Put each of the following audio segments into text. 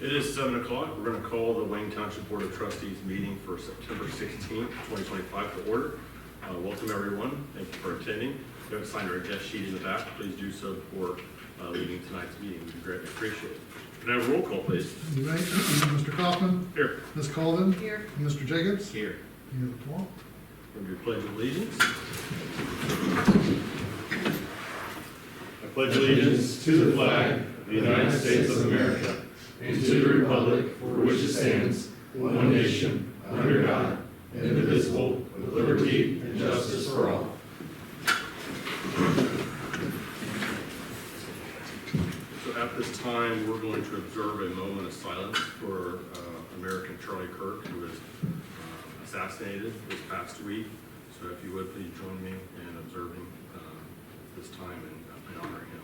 It is 7 o'clock. We're going to call the Wayne Township Board of Trustees meeting for September 16th, 2025 to order. Welcome everyone. Thank you for attending. If you haven't signed our guest sheet in the back, please do so before leaving tonight's meeting. We'd greatly appreciate it. Can I have a roll call, please? You ready? Mr. Kaufman? Here. Ms. Colvin? Here. Mr. Jacobs? Here. You have the floor. We'll do pledge of allegiance. I pledge allegiance to the flag of the United States of America and to the republic for which it stands, one nation, under God, indivisible, with liberty and justice for all. So at this time, we're going to observe a moment of silence for American Charlie Kirk, who was assassinated this past week. So if you would, please join me in observing this time and honoring him.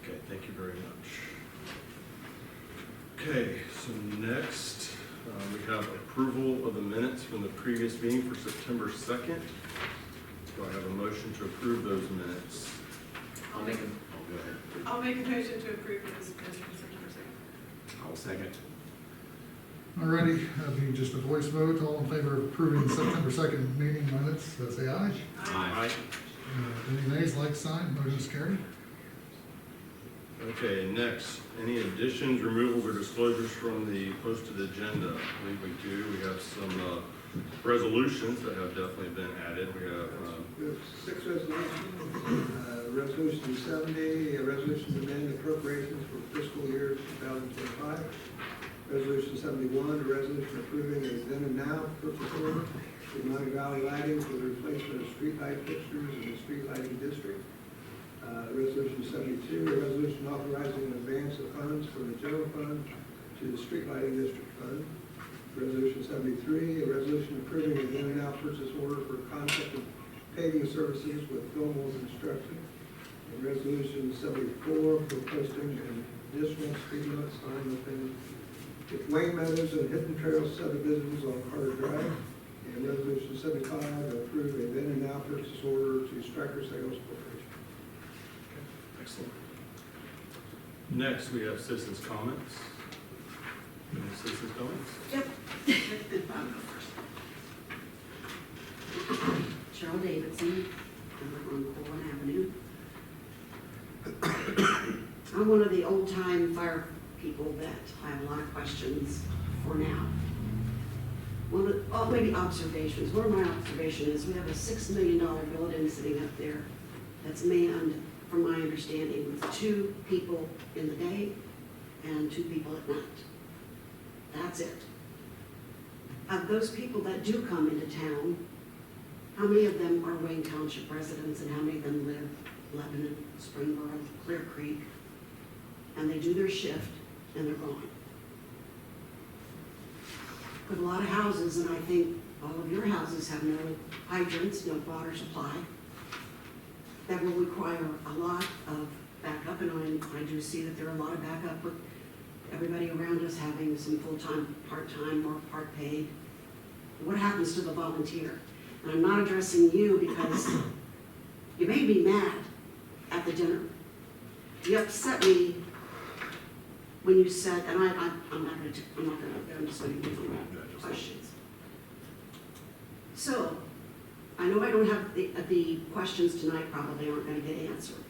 Okay, thank you very much. Okay, so next we have approval of the minutes from the previous meeting for September 2nd. Do I have a motion to approve those minutes? I'll make Go ahead. I'll make a motion to approve this minutes from September 2nd. I'll second. Alrighty, that'll be just a voice vote. All in favor of approving September 2nd meeting minutes, say aye. Aye. Any nays, like sign, motion is carried. Okay, next, any additions, removals, or disclosures from the posted agenda? I believe we do. We have some resolutions that have definitely been added. We have, We have 6 resolutions. Resolution 70, a resolution to amend appropriations for fiscal year 2025. Resolution 71, a resolution approving a then and now purchase order to Monty Valley Lighting for the replacement of street light fixtures in the street lighting district. Resolution 72, a resolution authorizing an advance of funds from the general fund to the street lighting district fund. Resolution 73, a resolution approving a then and now purchase order for concept of paving services with Gilmore Construction. And resolution 74, for posting an additional speed limit sign within Wayne Meadows and Hidden Trails subdivisions on Carter Drive. And resolution 75, approve a then and now purchase order to Striker Sales Corporation. excellent. Next, we have citizens' comments. Any citizens' comments? Yep. Cheryl Davidson, on Colvin Avenue. I'm one of the old-time fire people that I have a lot of questions for now. Maybe observations. One of my observations is we have a $6 million building sitting up there that's manned, from my understanding, with 2 people in the day and 2 people at night. That's it. Of those people that do come into town, how many of them are Wayne Township residents and how many of them live Lebanon, Springboro, Clear Creek, and they do their shift and they're gone? We have a lot of houses, and I think all of your houses have no hydrants, no water supply. That will require a lot of backup, and I do see that there are a lot of backup with everybody around us having some full-time, part-time, or part-paid. What happens to the volunteer? And I'm not addressing you because you made me mad at the dinner. You upset me when you said, and I'm not going to go into so many different questions. So, I know I don't have the questions tonight probably aren't going to get answered,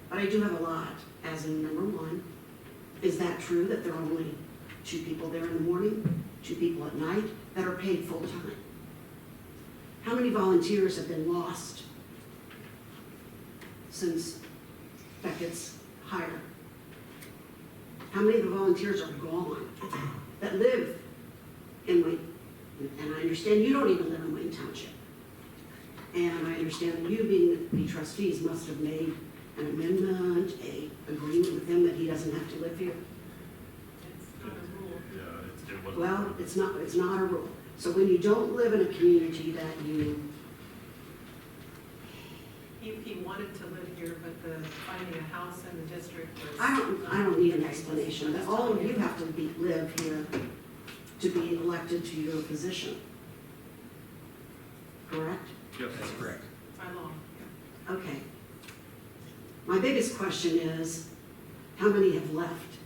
but I do have a lot, as in number 1, is that true that there are only 2 people there in the morning, 2 people at night that are paid full time? How many volunteers have been lost since Beckett's hire? How many of the volunteers are gone that live in Wayne? And I understand you don't even live in Wayne Township. And I understand that you, being the trustees, must have made an amendment, a agreement with him that he doesn't have to live here. It's not a rule. Yeah, it wasn't. Well, it's not a rule. So when you don't live in a community that He wanted to live here, but the finding a house in the district was. I don't need an explanation, but all of you have to live here to be elected to your position. correct? Yes. That's correct. By law, yeah. Okay. My biggest question is, how many have left?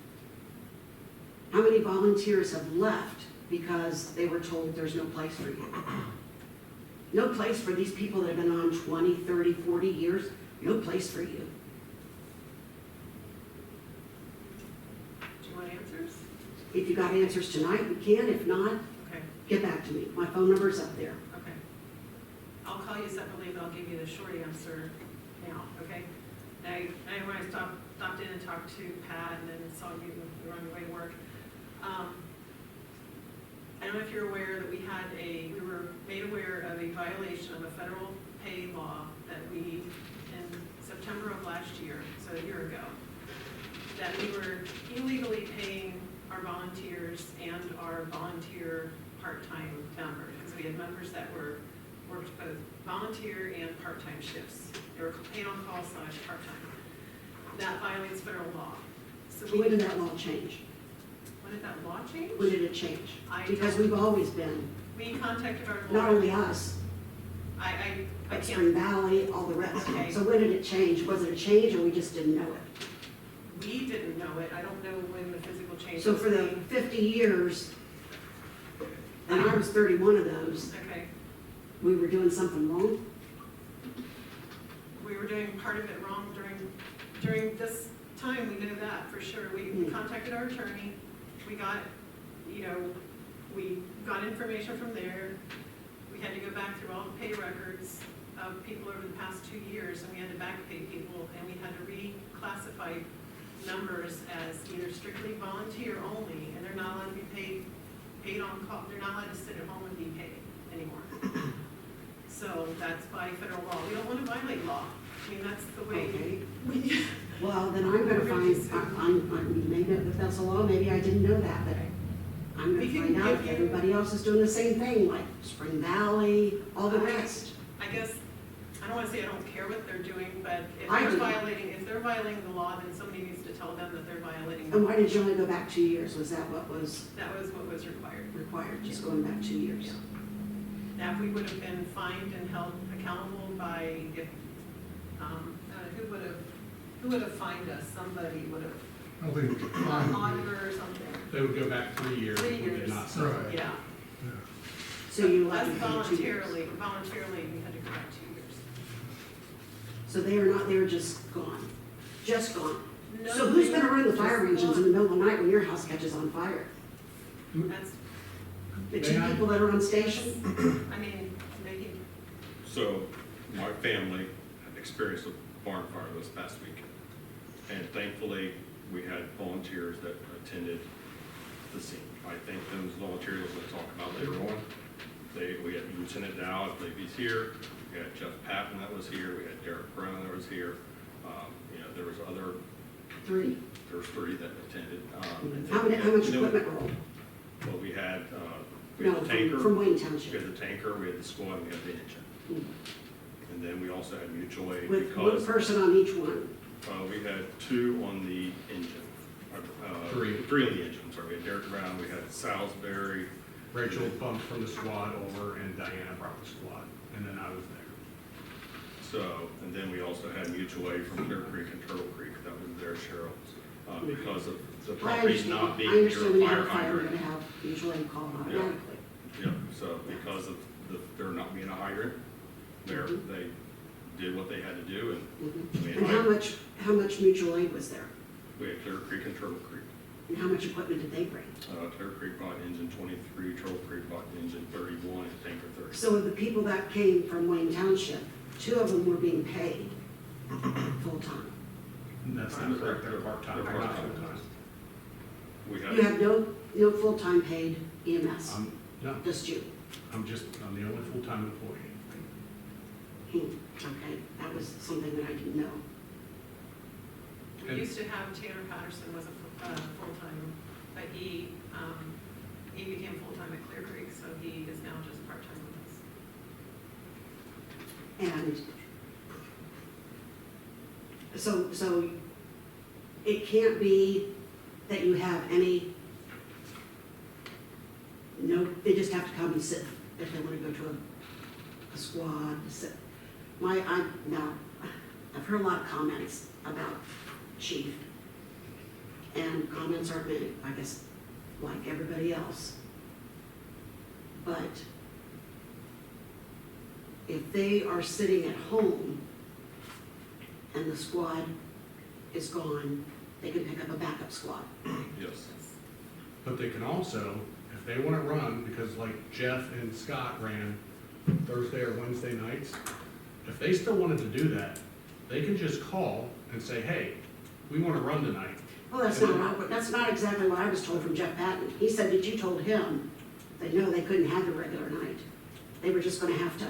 How many volunteers have left because they were told there's no place for you? No place for these people that have been on 20, 30, 40 years, no place for you. Do you want answers? If you got answers tonight, we can. If not, Okay, get back to me. My phone number's up there. okay. I'll call you separately, but I'll give you the short answer now, okay? Now, when I stopped in and talked to Pat and then saw you were on your way to work, I don't know if you're aware that we were made aware of a violation of a federal pay law that we, in September of last year, so a year ago, that we were illegally paying our volunteers and our volunteer part-time members, because we had members that worked both volunteer and part-time shifts. They were paid on call / part-time. That violates federal law. So When did that law change? when did that law change? When did it change? I Because don't- we've always been, We contacted our not lawyer. only us, I but Spring can't, Valley, all the rest. Okay. So when did it change? Was it a change or we just didn't know it? we didn't know it. I don't know when the physical change. So was for the made. 50 years, and I was 31 of those, Okay, we were doing something wrong? we were doing part of it wrong during this time, we know that for sure. We contacted our attorney, we got information from there. We had to go back through all the pay records of people over the past 2 years, and we had to back pay people, and we had to reclassify numbers as either strictly volunteer only, and they're not allowed to be paid on call, they're not allowed to sit at home and be paid anymore. So that's by federal law. We don't want to violate law. I mean, that's the way Okay. we, Well, then I'm gonna find, maybe that's a law, maybe I didn't know that, but I'm We gonna can find out give if you- everybody else is doing the same thing, like Spring Valley, all the I- rest. I guess, I don't want to say I don't care what they're doing, but if I they're do. violating the law, then somebody needs to tell them that they're violating the And law. why did you only go back 2 years? Was that what was That was what was required. required, just going back 2 years? Yeah. Now, if we would have been fined and held accountable by, if, who would have fined us? Somebody would have, I think, an auditor or something. They would go back 3 years. 3 if we did years. not settle. Right. Yeah. yeah. So you Us elected for 2 years. voluntarily, we had to go back 2 years. So they are not, they're just gone, just gone. No, So who's they gonna were run the just fire engines in gone. the middle of the night when your house catches on fire? That's, The May 2 I- people that are on station? I mean, making, So my family had experienced a barn fire this past weekend. And thankfully, we had volunteers that attended the scene. I think those volunteers we'll talk about later on. We had Lieutenant Dow, I believe he's here. We had Jeff Patton that was here. We had Derek Brown that was here. There was other, 3. there was 3 that attended. And How then we much had- equipment roll? Well, we had No, the tanker. from Wayne We Township. had the tanker, we had the squad, and we had the engine. Mm. And then we also had mutual aid With one because person on each one. we had 2 on the engine. 3. 3 on the engine, sorry. We had Derek Brown, we had Salisbury. Rachel bumped from the squad over and Diana brought the squad, and then I was there. So, and then we also had mutual aid from Clear Creek and Turtle Creek, that was their sheriff. Because of the I properties not understand, being I near understand when a you fire have a fire, you're hydrant. gonna have mutual aid call automatically. Yeah, so because of there not being a hydrant, Mhm. they did what they had to do, and Mhm. I mean, And how much mutual aid was there? we had Clear Creek and Turtle Creek. And how much equipment did they bring? Clear Creek bought engine 23, Turtle Creek bought engine 31, and tanker 30. So of the people that came from Wayne Township, 2 of them were being paid full-time. And that's not correct, they're part-time, They're they're not part-time. full-time. We You had, have no full-time paid EMS, No, just you. I'm the only full-time employee. Okay, that was something that I didn't know. we And- used to have Tanner Patterson was a full-time, but he became full-time at Clear Creek, so he is now just part-time with us. And so it can't be that you have any, no, they just have to come and sit if they want to go to a squad. Now, I've heard a lot of comments about chief. And comments aren't made, I guess, like everybody else. But if they are sitting at home and the squad is gone, they can pick up a backup squad. Yes. But they can also, if they wanna run, because like Jeff and Scott ran Thursday or Wednesday nights, if they still wanted to do that, they can just call and say, hey, we wanna run tonight. Well, that's not exactly what I was told from Jeff Patton. He said that you told him that no, they couldn't have the regular night. They were just gonna have to,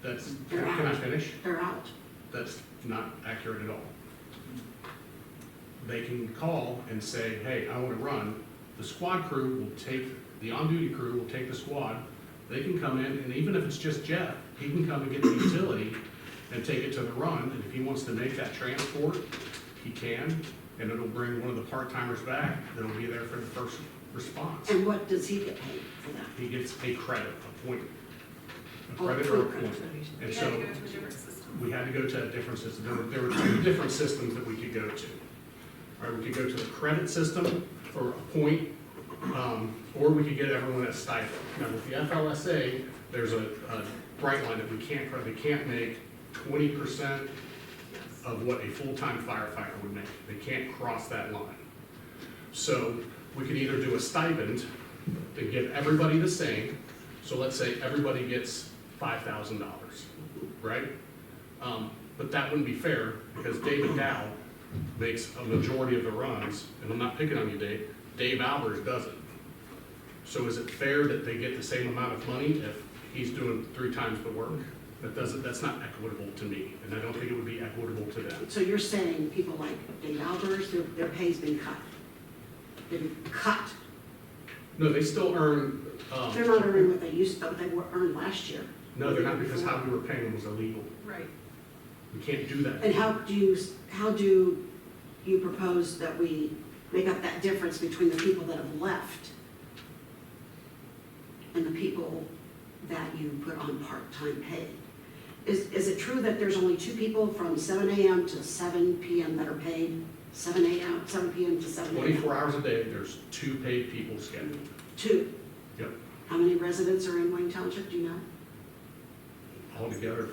That's, They're can I out. finish? they're out. That's not accurate at all. They can call and say, hey, I wanna run. The squad crew will take, the on-duty crew will take the squad. They can come in, and even if it's just Jeff, he can come and get the utility and take it to the run. And if he wants to make that transport, he can, and it'll bring one of the part-timers back that'll be there for the first response. And what does he get paid for that? He gets a credit, a point. A Oh, credit or a point. And We so, had to go to a different system. we had to go to a different system. There were two different systems that we could go to. All right, we could go to the credit system for a point, or we could get everyone at stipend. Now, with the FLSA, there's a bright line that we can't, they can't make 20% Yes. of what a full-time firefighter would make. They can't cross that line. So we could either do a stipend and give everybody the same. So let's say everybody gets $5,000, right? But that wouldn't be fair because David Dow makes a majority of the runs, and I'm not picking on you, Dave. Dave Albers doesn't. So is it fair that they get the same amount of money if he's doing 3 times the work? That's not equitable to me, and I don't think it would be equitable to them. So you're saying people like Dave Albers, their pay's been cut? Been cut? No, they still earn, They're not earning what they used, but they were earned last year. no, they're not, because how we were paying them was illegal. Right. We can't do that. And how do you propose that we make up that difference between the people that have left and the people that you put on part-time pay? Is it true that there's only 2 people from 7 AM to 7 PM that are paid? 7 PM to 7 AM? 24 hours a day, there's 2 paid people scheduled. 2. Yep. How many residents are in Wayne Township, do you know? Altogether,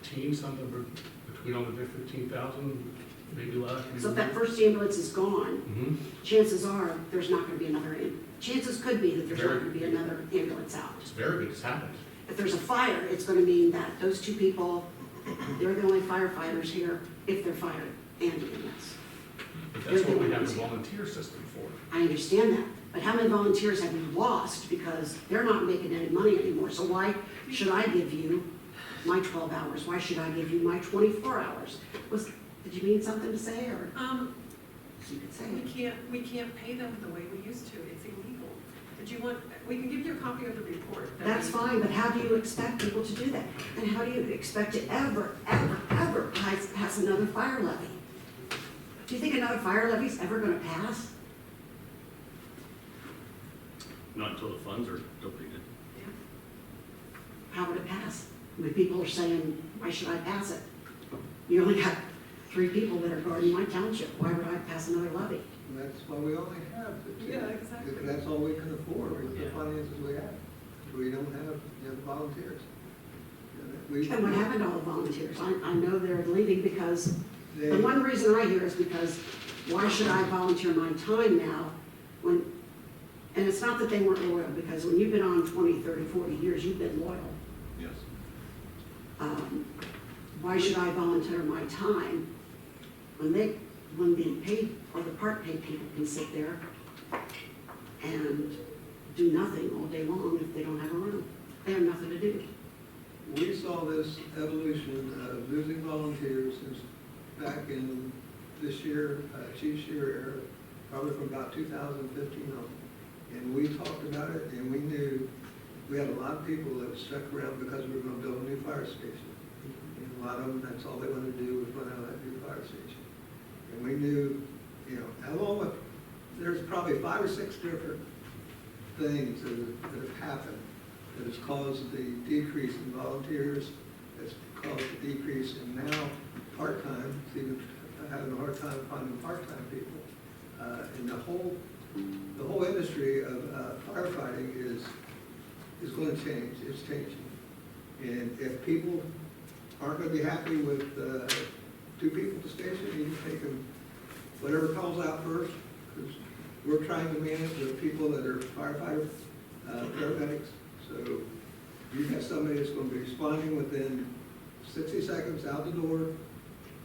15, something between all the 15,000, maybe less. So if that first ambulance is gone, Mhm. chances are there's not gonna be another, chances could be that there's not gonna be another ambulance out. It's very good, it's happened. If there's a fire, it's gonna mean that those 2 people, they're the only firefighters here if they're fired and ambulance. But that's what we have the volunteer system for. I understand that, but how many volunteers have we lost because they're not making any money anymore? So why should I give you my 12 hours? Why should I give you my 24 hours? Did you mean something to say, or you could say it? We can't pay them the way we used to. It's illegal. We can give you a copy of the report. That's fine, but how do you expect people to do that? And how do you expect to ever pass another fire levy? Do you think another fire levy's ever gonna pass? Not until the funds are depleted. Yeah. How would it pass? When people are saying, why should I pass it? You only got 3 people that are guarding my township, why would I pass another levy? And that's why we only have the 2. Yeah, exactly. If that's all we can afford with the Yeah. finances we have. We don't have, volunteers. And what happened to all the volunteers? I know they're leaving because, They- the one reason I hear is because, why should I volunteer my time now when, and it's not that they weren't loyal, because when you've been on 20, 30, 40 years, you've been loyal. Yes. Why should I volunteer my time when the paid or the part-paid people can sit there and do nothing all day long if they don't have a room? They have nothing to do. We saw this evolution of losing volunteers since back in this year, Chief's year era, probably from about 2015 on. And we talked about it, and we knew, we had a lot of people that stuck around because we were gonna build a new fire station. And a lot of them, that's all they wanted to do was run out of that new fire station. And we knew, along with, there's probably 5 or 6 different things that have happened that has caused the decrease in volunteers, it's caused a decrease in now part-time, it's even having a hard time finding part-time people. And the whole industry of firefighting is going to change, it's changing. And if people aren't going to be happy with 2 people at the station, you can take them, whatever calls out first, because we're trying to manage the people that are firefighters, paramedics. So you have somebody that's going to be responding within 60 seconds out the door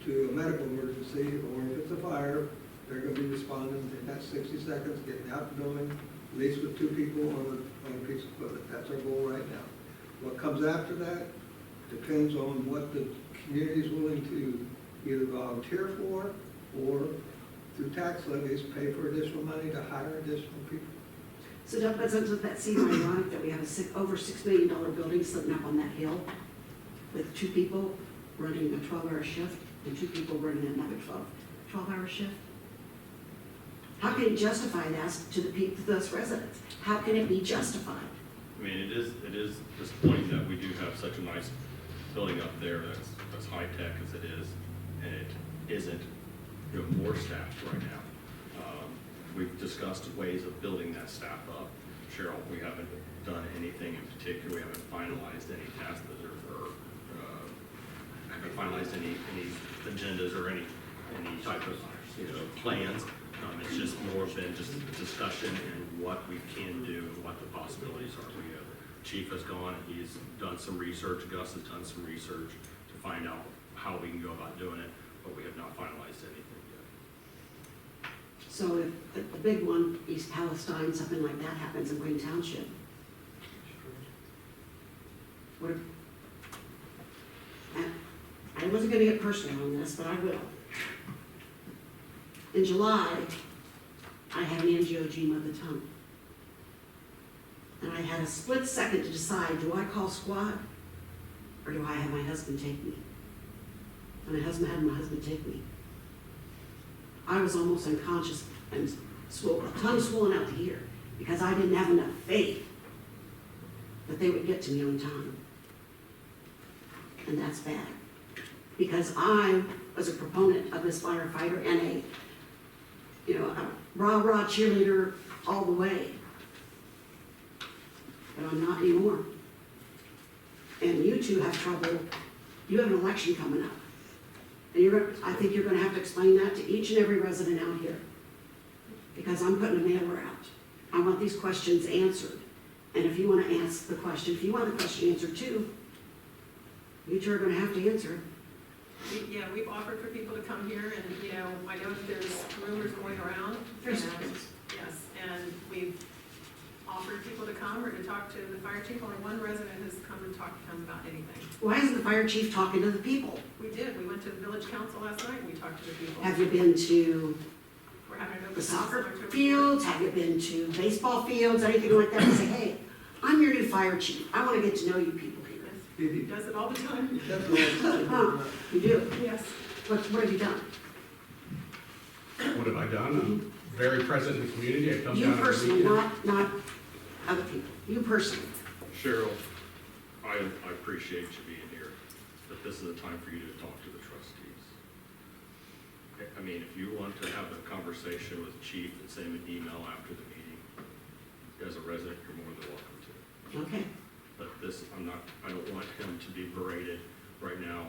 to a medical emergency, or if it's a fire, they're going to be responding in that 60 seconds, getting out the building, at least with 2 people on a piece of equipment. That's our goal right now. What comes after that depends on what the community is willing to either volunteer for, or through tax levies, pay for additional money to hire additional people. So doesn't that seem ironic that we have over $6 million building sitting up on that hill with 2 people running a 12-hour shift and 2 people running another 12-hour shift? How can you justify that to the people, to those residents? How can it be justified? I mean, it is disappointing that we do have such a nice building up there that's as high-tech as it is, and it isn't, more staffed right now. We've discussed ways of building that staff up. Cheryl, we haven't done anything in particular. We haven't finalized any tasks or haven't finalized any agendas or any type of, plans. It's just more been just a discussion and what we can do and what the possibilities are. Chief has gone and he's done some research. Gus has done some research to find out how we can go about doing it, but we have not finalized anything yet. So if the big one, East Palestine, something like that happens in Wayne Township, what if, I wasn't gonna get personal on this, but I will. In July, I had an angiogema of the tongue. And I had a split second to decide, do I call squad or do I have my husband take me? And my husband take me. I was almost unconscious and tongue swollen out to here because I didn't have enough faith that they would get to me on time. And that's bad. Because I was a proponent of this firefighter and a rah-rah cheerleader all the way. But I'm not anymore. And you two have trouble. You have an election coming up. And I think you're gonna have to explain that to each and every resident out here. Because I'm putting a mailer out. I want these questions answered. And if you wanna ask the question, if you want the question answered too, you two are gonna have to answer it. We've offered for people to come here and, I know that there's rumors going around. There's- and- Yes, and we've offered people to come or to talk to the fire chief. Only one resident has come and talked to him about anything. Why isn't the fire chief talking to the people? We did, we went to the village council last night and we talked to the people. Have you been to We're having an open the house soccer on October fields? Have you been to baseball fields, anything like that? And say, hey, I'm your new fire chief. I want to get to know you people here. Yes, he does it all the time. That's all. You do? Yes. What have you done? What have I done? I'm very present in the community. I come You down every personally, weekend. not other people. You personally. Cheryl, I appreciate you being here, but this is a time for you to talk to the trustees. I mean, if you want to have a conversation with the chief and send him an email after the meeting, as a resident, you're more than welcome to. Okay. But this, I don't want him to be berated right now.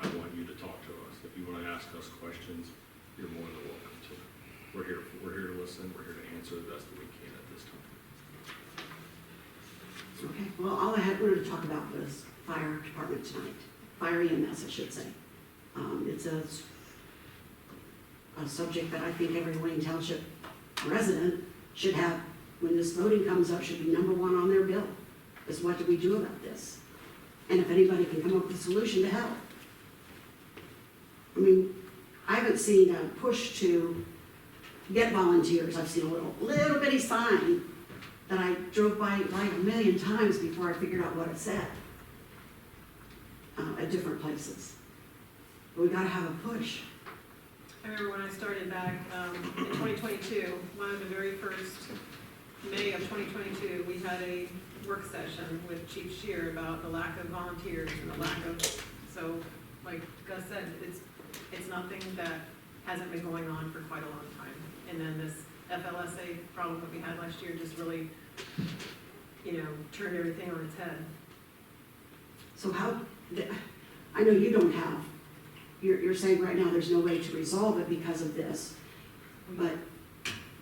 I want you to talk to us. If you want to ask us questions, you're more than welcome to. We're here to listen. We're here to answer the best that we can at this time. Okay. Well, all I wanted to talk about was fire department tonight. Fire EMS, I should say. It's a subject that I think every Wayne Township resident should have, when this voting comes up, should be number 1 on their bill, is what do we do about this? And if anybody can come up with a solution to help. I mean, I haven't seen a push to get volunteers. I've seen a little bitty sign that I drove by like a million times before I figured out what it said at different places. But we gotta have a push. I remember when I started back in 2022, one of the very first, May of 2022, we had a work session with Chief Shear about the lack of volunteers and the lack of, so, like Gus said, it's nothing that hasn't been going on for quite a long time. And then this FLSA problem that we had last year just really, turned everything on its head. So I know you don't have, you're saying right now there's no way to resolve it because of this, but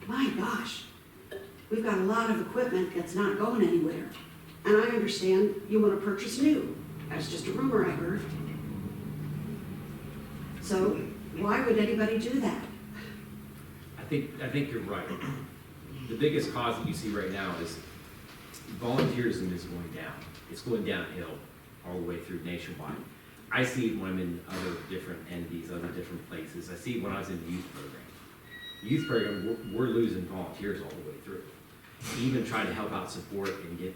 my gosh, we've got a lot of equipment that's not going anywhere. And I understand you want to purchase new. That's just a rumor I heard. So why would anybody do that? I think you're right. The biggest cause that you see right now is volunteerism is going down. It's going downhill all the way through nationwide. I see it when I'm in other different entities, other different places. I see it when I was in the youth program. Youth program, we're losing volunteers all the way through. Even trying to help out support and get,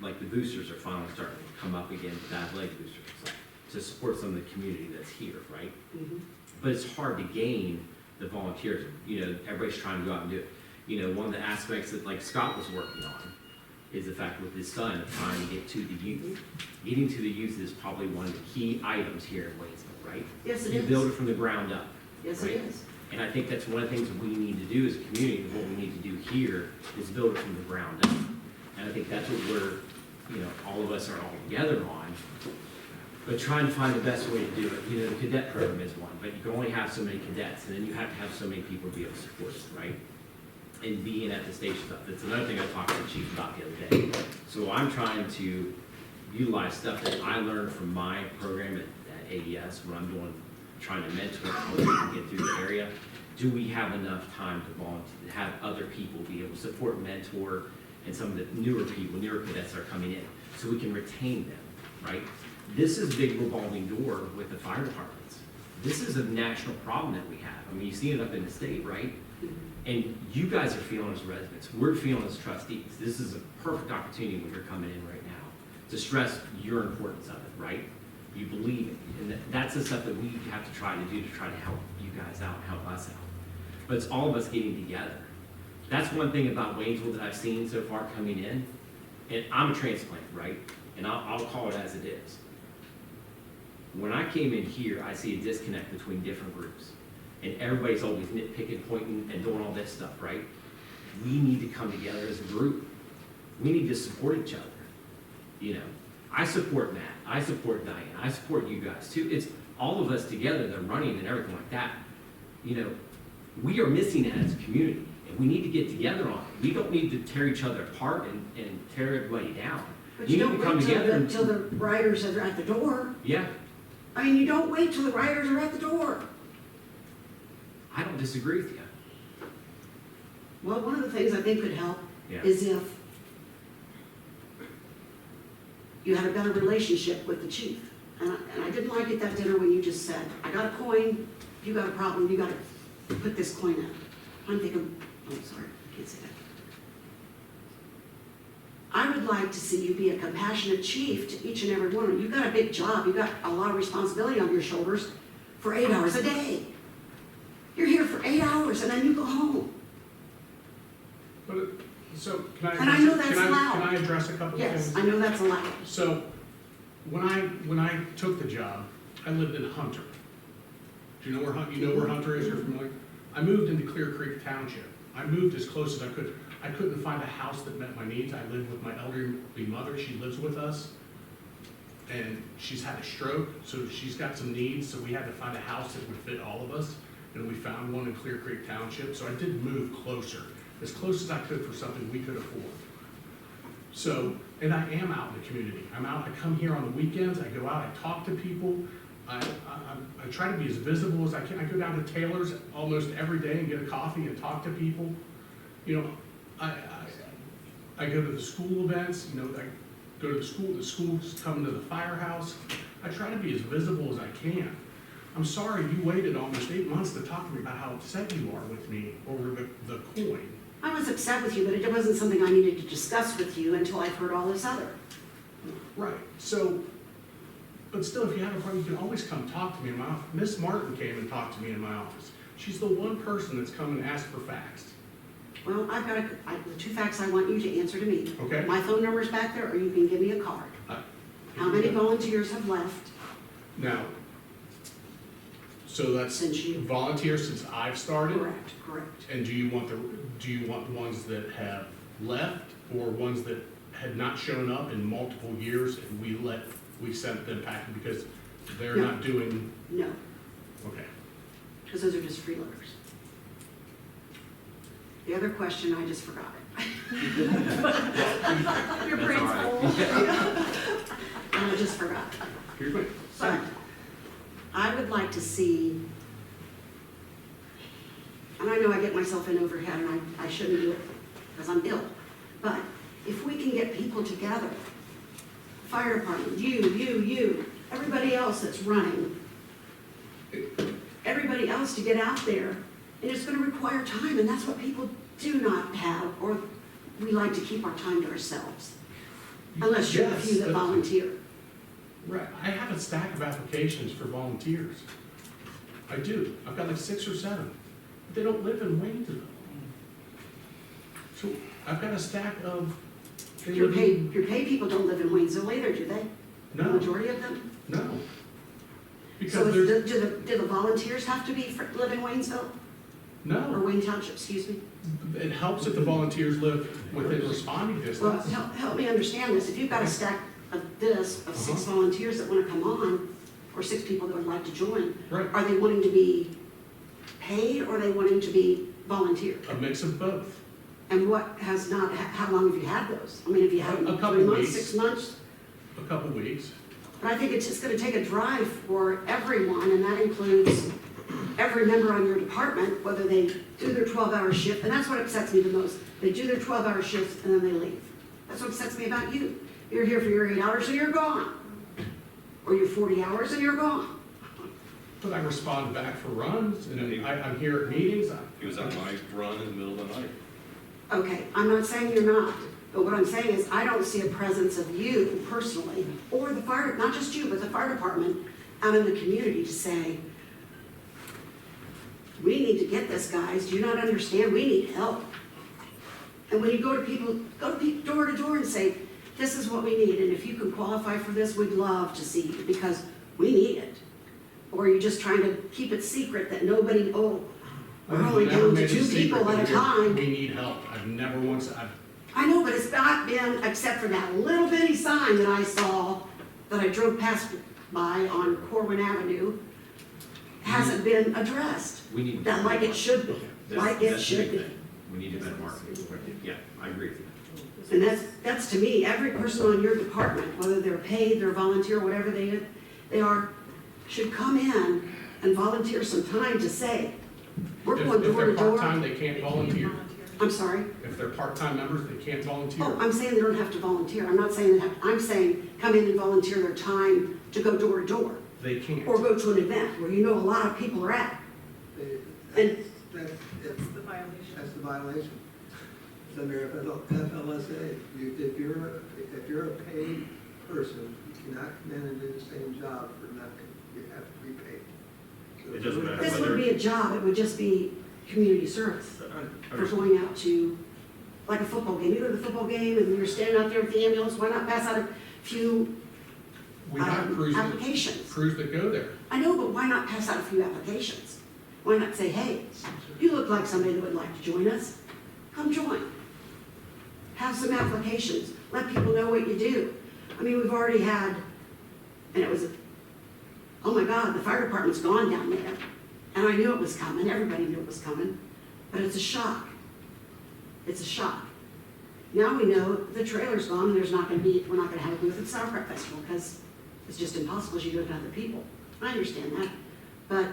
like the boosters are finally starting to come up again, the athletic boosters, so, to support some of the community that's here, right? Mhm. But it's hard to gain the volunteers. Everybody's trying to go out and do it. One of the aspects that like Scott was working on is the fact with his son of trying to get to the youth. Getting to the youth is probably one of the key items here in Waynesville, right? Yes, it You build it is. from the ground up. Yes, right? it is. And I think that's one of the things we need to do as a community. What we need to do here is build it from the ground up. And I think that's what we're, all of us are all together on. But trying to find the best way to do it. The cadet program is one, but you can only have so many cadets, and then you have to have so many people to be able to support it, right? And being at the station stuff. That's another thing I talked to the chief about the other day. So I'm trying to utilize stuff that I learned from my program at AES when I'm trying to mentor how we can get through the area. Do we have enough time to volunteer, to have other people be able to support, mentor, and some of the newer people, newer cadets that are coming in, so we can retain them, right? This is a big revolving door with the fire departments. This is a national problem that we have. I mean, you see it up in the state, right? And you guys are feeling as residents. We're feeling as trustees. This is a perfect opportunity when you're coming in right now to stress your importance of it, right? You believe it. And that's the stuff that we have to try to do to try to help you guys out, help us out. But it's all of us getting together. That's one thing about Waynesville that I've seen so far coming in. And I'm a transplant, right? And I'll call it as it is. When I came in here, I see a disconnect between different groups. And everybody's always nitpicking, pointing, and doing all this stuff, right? We need to come together as a group. We need to support each other. I support Matt. I support Diane. I support you guys too. It's all of us together that are running and everything like that. We are missing it as a community, and we need to get together on it. We don't need to tear each other apart and tear everybody down. But We you need don't to come wait together and- till the riders are at the door. Yeah, You don't wait till the riders are at the door. I don't disagree with you. Well, one of the things I think could help Yeah. is if you had a better relationship with the chief. And I didn't like at that dinner when you just said, I got a coin, you got a problem, you gotta put this coin in. I'm thinking, oh, sorry, I can't say that. I would like to see you be a compassionate chief to each and every one of you. You've got a big job, you've got a lot of responsibility on your shoulders for 8 hours a day. You're here for 8 hours and then you go home. But, so, can I? And I know that's allowed. Can I address a couple of things? Yes, I know that's allowed. So, when I took the job, I lived in Hunter. Do you know where Hunter is? You're familiar? I moved into Clear Creek Township. I moved as close as I could. I couldn't find a house that met my needs. I lived with my elderly mother. She lives with us. And she's had a stroke, so she's got some needs, so we had to find a house that would fit all of us. And we found one in Clear Creek Township, so I did move closer, as close as I could for something we could afford. So, and I am out in the community. I'm out, I come here on the weekends, I go out, I talk to people. I try to be as visible as I can. I go down to Taylor's almost every day and get a coffee and talk to people. I go to the school events, I go to the schools coming to the firehouse. I try to be as visible as I can. I'm sorry you waited almost 8 months to talk to me about how upset you are with me over the coin. I was upset with you, but it wasn't something I needed to discuss with you until I've heard all this other. Right, so, but still, if you have a problem, you can always come talk to me in my office. Miss Martin came and talked to me in my office. She's the one person that's come and asked for facts. Well, the two facts I want you to answer to me. Okay. My phone number's back there, or you can give me a card. How many volunteers have left Now, so that's since you? volunteers since I've started? Correct. And do you want the ones that have left, or ones that had not shown up in multiple years and we sent them packing because they're No. not doing, No, okay. because those are just freeloaders. The other question, I just forgot it. Your That's brain's all right. full. I just forgot. Here's my, But I would like to see, and I know I get myself in overhead and I shouldn't do it because I'm ill, but if we can get people together, fire department, you, everybody else that's running, everybody else to get out there, and it's gonna require time, and that's what people do not have, or we like to keep our time to ourselves. Unless you're the Yes, few that but- volunteer. Right, I have a stack of applications for volunteers. I do, I've got like 6 or 7, but they don't live in Waynesville. So I've got a stack of. they Your live in- paid people don't live in Waynesville either, do they? The No, majority of them? no. So Because is there's, do the volunteers have to live in Waynesville, or no, Wayne Township, excuse me? it helps if the volunteers live within responding Well, distance. help me understand this, if you've got a stack of of 6 Uh-huh. volunteers that wanna come on, or 6 people that would like to join, Right, are they wanting to be paid, or are they wanting to be volunteer? a mix of both. And what has not, how long have you had those? I mean, have you had A them couple 3 months, weeks. 6 months? A couple weeks. But I think it's just gonna take a drive for everyone, and that includes every member on your department, whether they do their 12-hour shift, and that's what upsets me the most. They do their 12-hour shifts and then they leave. That's what upsets me about you. You're here for your 8 hours and you're gone. Or your 40 hours and you're gone. But I respond back for runs, and I'm here at meetings. He was at my run in the middle of the night. Okay, I'm not saying you're not, but what I'm saying is I don't see a presence of you personally, or the fire, not just you, but the fire department out in the community to say, we need to get this, guys. Do you not understand? We need help. And when you go to people door to door and say, this is what we need, and if you can qualify for this, we'd love to see you, because we need it. Or are you just trying to keep it secret that nobody, we're only I've never down to made it 2 secret people at that a time. We need help. I've never once, I know, but it's not been, except for that little bitty sign that I saw, that I drove past by on Corwin Avenue, hasn't been addressed. We need. That like it should be, like it That's the should big be. thing. We need to better market. Yeah, I agree with you. And that's to me, every person on your department, whether they're paid, they're volunteer, whatever they are, should come in and volunteer some time to say, we're going if door they're to door. part-time, they can't volunteer. I'm sorry? If they're part-time members, they can't volunteer. Oh, I'm saying they don't have to volunteer. I'm not saying that, I'm saying come in and volunteer their time to go door to door. They can't. Or go to an event where you know a lot of people are at. And That's That's the violation. that's the violation. It's under FLSA. If you're a paid person, you cannot come in and do the same job for nothing. You have to be paid. So It doesn't matter. this wouldn't be a job, it would just be community service for going out to, like a football game. You go to the football game and you're standing out there with the ambulance, why not pass out a few We have applications? crews that go there. I know, but why not pass out a few applications? Why not say, hey, you look like somebody that would like to join us, come join. Have some applications, let people know what you do. I mean, we've already had, and it was, oh my God, the fire department's gone down there. And I knew it was coming, everybody knew it was coming, but it's a shock. It's a shock. Now we know the trailer's gone and we're not gonna have a booth at Sauerkraut Festival because it's just impossible as you do it to other people. I understand that, but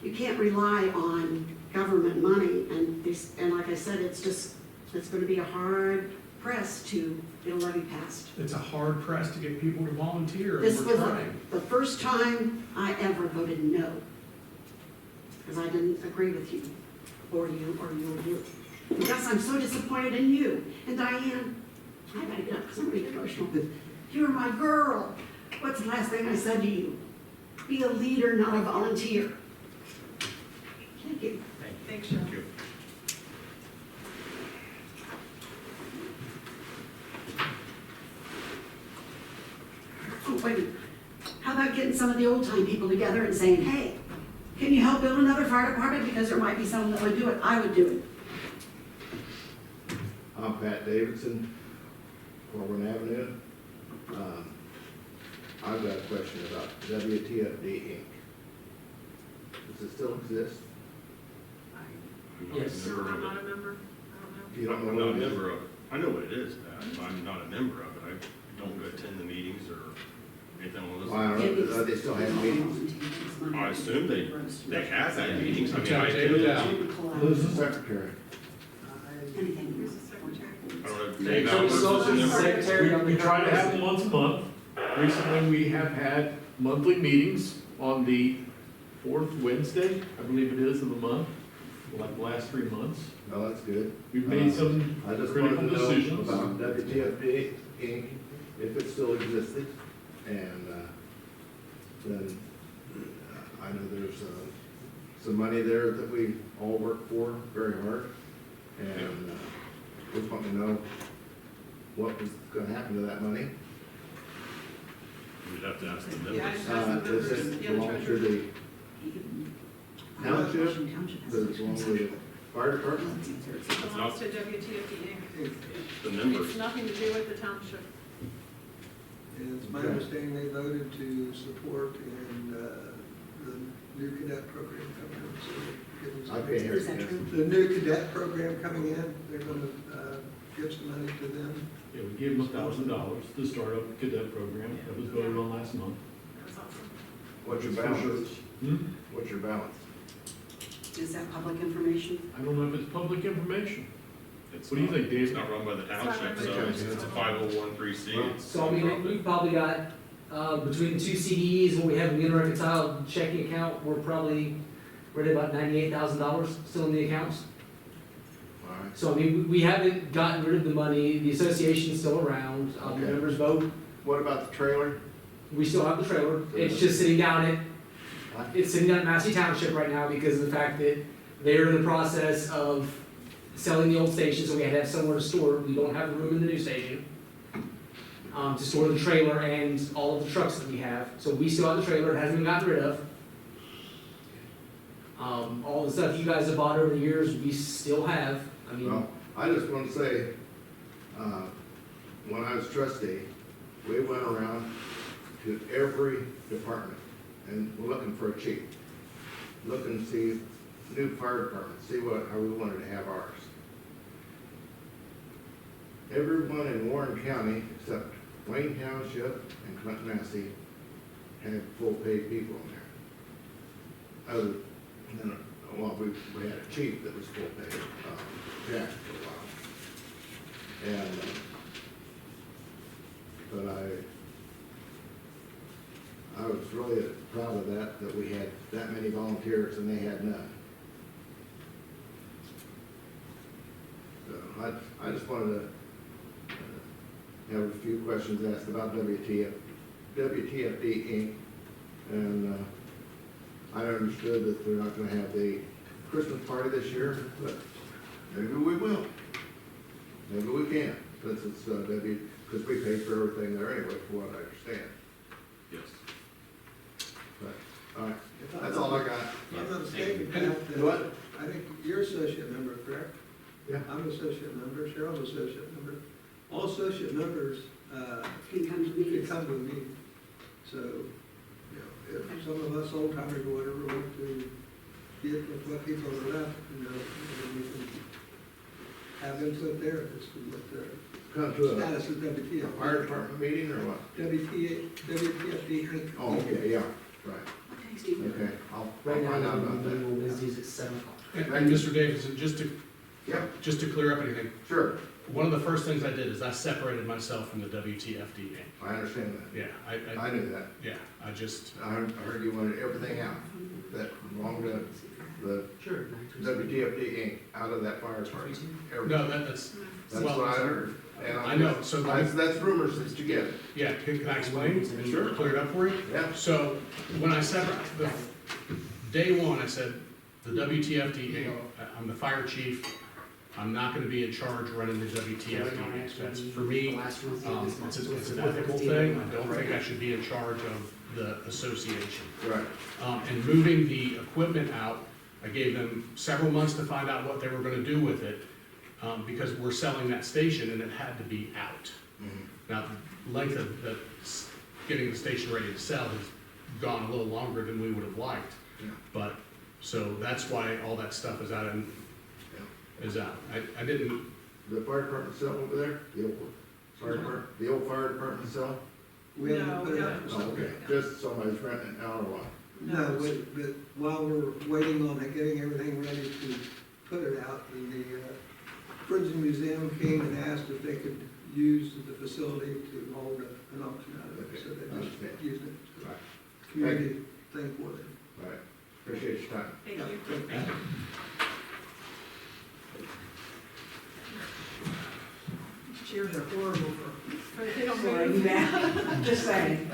you can't rely on government money, and like I said, it's gonna be a hard press to get a levy passed. It's a hard press to get people to volunteer, and This we're was trying. the first time I ever voted no, because I didn't agree with you, or you. And Gus, I'm so disappointed in you, and Diane, I gotta get up because I'm getting emotional. You're my girl. What's the last thing I said to you? Be a leader, not a volunteer. Thank you. Thanks, Cheryl. wait a minute. How about getting some of the old time people together and saying, hey, can you help build another fire department? Because there might be someone that would do it. I would do it. I'm Pat Davidson, Corbin Avenue. I've got a question about WTFD Inc. Does it still exist? I'm not a Yes. No, member I'm of not it. a member, I don't know. You don't I'm know not a what it is? member of it. I know what it is, Pat, but I'm not a member of it. I don't attend the meetings or anything along those Well, I lines. don't know, do they still have meetings? I assume they have had meetings. I mean, I David attended. Dow. Who's the secretary? Anything. Here's the secretary. I don't know if Dave Dave Allen's Allen's a member. Secretary, we try to have them once a month. Recently, we have had monthly meetings on the fourth Wednesday, I believe it is, of the month, like the last 3 months. No, that's good. We've made some I just wanted critical to know decisions. about WTFD Inc., if it still existed, and then I know there's some money there that we all work for very hard, and just want to know what was gonna happen to that money. You'd have to ask the Yeah, members. I asked the Does members, it yeah, the belong to treasurer. the township? Does it belong to the fire department? It belongs to WTFD Inc. The members. It's nothing to do with the township. And it's my Okay. understanding they voted to support in the new cadet program coming in. So they're giving some- I can't hear Is that you. true? The new cadet program coming in, they're gonna give some money to them. Yeah, we gave them $1,000 to start up the cadet program that was voted on last month. That's awesome. What's your For balance? shirts. Hmm? What's your balance? Is that public information? I don't know if it's public information. It's What do you not- think, Dave? It's not run by the It's not run township, by so the it's township. a 501(c)(3). It's So I mean, we've probably got, between the two CDs, what we have in the unreconciled checking account, we're at about $98,000 still in the accounts. All right. So I mean, we haven't gotten rid of the money, the association's still around, the Okay. members vote, What about the trailer? we still have the trailer, it's just sitting down at, it's sitting down at Massey Township right now because of the fact that they're in the process of selling the old station, so we had to have somewhere to store, we don't have room in the new station. To store the trailer and all of the trucks that we have, so we still have the trailer, it hasn't been gotten rid of. All the stuff you guys have bought over the years, we still have, I mean, Well, I just want to say, when I was trustee, we went around to every department and we're looking for a chief. Looking to see new fire department, see how we wanted to have ours. Everyone in Warren County, except Wayne Township and Clinton Massey, had full paid people in there. Other than, well, we had a chief that was full paid, Jack for a while. And, but I was really proud of that we had that many volunteers and they had none. So I just wanted to have a few questions asked about WTFD Inc. And I understood that they're not gonna have the Christmas party this year, but maybe we will. Maybe we can, since it's because we pay for everything there anyway, from what I understand. Yes. But, all right, If I'm that's not- all I got. If I'm not mistaken, Pat, that- What? I think you're associate member, correct? Yeah. I'm an associate member, Cheryl's associate member. All associate members Can come to can meetings. come to a meeting. So, you know, if some of us old timers or whatever want to get with what people are left, you know, we can have input there as to what the Come to a status of WTF. fire department meeting or what? WTFD Inc. Oh, okay, yeah, right, Okay, Steve. okay, I'll right now, find out we're about doing that. on Wednesdays at 7 o'clock. And Mr. Davidson, Yeah, just to clear up anything, sure, one of the first things I did is I separated myself from the WTFD Inc. I understand that. Yeah, I knew that. yeah, I just, I heard you wanted everything out, that belonged to the Sure. WTFD Inc., out of that fire department. Everything. no, that's, That's well, what I heard. And I know, so that's rumors that you get. yeah, can I explain? Sure. Clear it up for you? Yeah. So, when I day one, I said, the WTFD, I'm the fire chief, I'm not gonna be in charge running the WTF meetings. That's, for me, it's an ethical thing. I don't think I should be in charge of the association. Right. And moving the equipment out, I gave them several months to find out what they were gonna do with it, because we're selling that station and it had to be out. Now, the length of getting the station ready to sell has gone a little longer than we would have liked. Yeah. But, so that's why all that stuff is out and is out. I didn't, The fire department sell over there, the old fire department sell? We haven't No, put it no. up for Oh, okay, sale. just somebody's renting it out or what? No, but while we're waiting on it, getting everything ready to put it out, the Bridge and Museum came and asked if they could use the facility to hold an auction out of it, so they just Okay. used it. So, Right. community thing for them. Right, appreciate your time. Thank you. Thank you. Chairs are horrible for But they don't sliding move. back, just saying.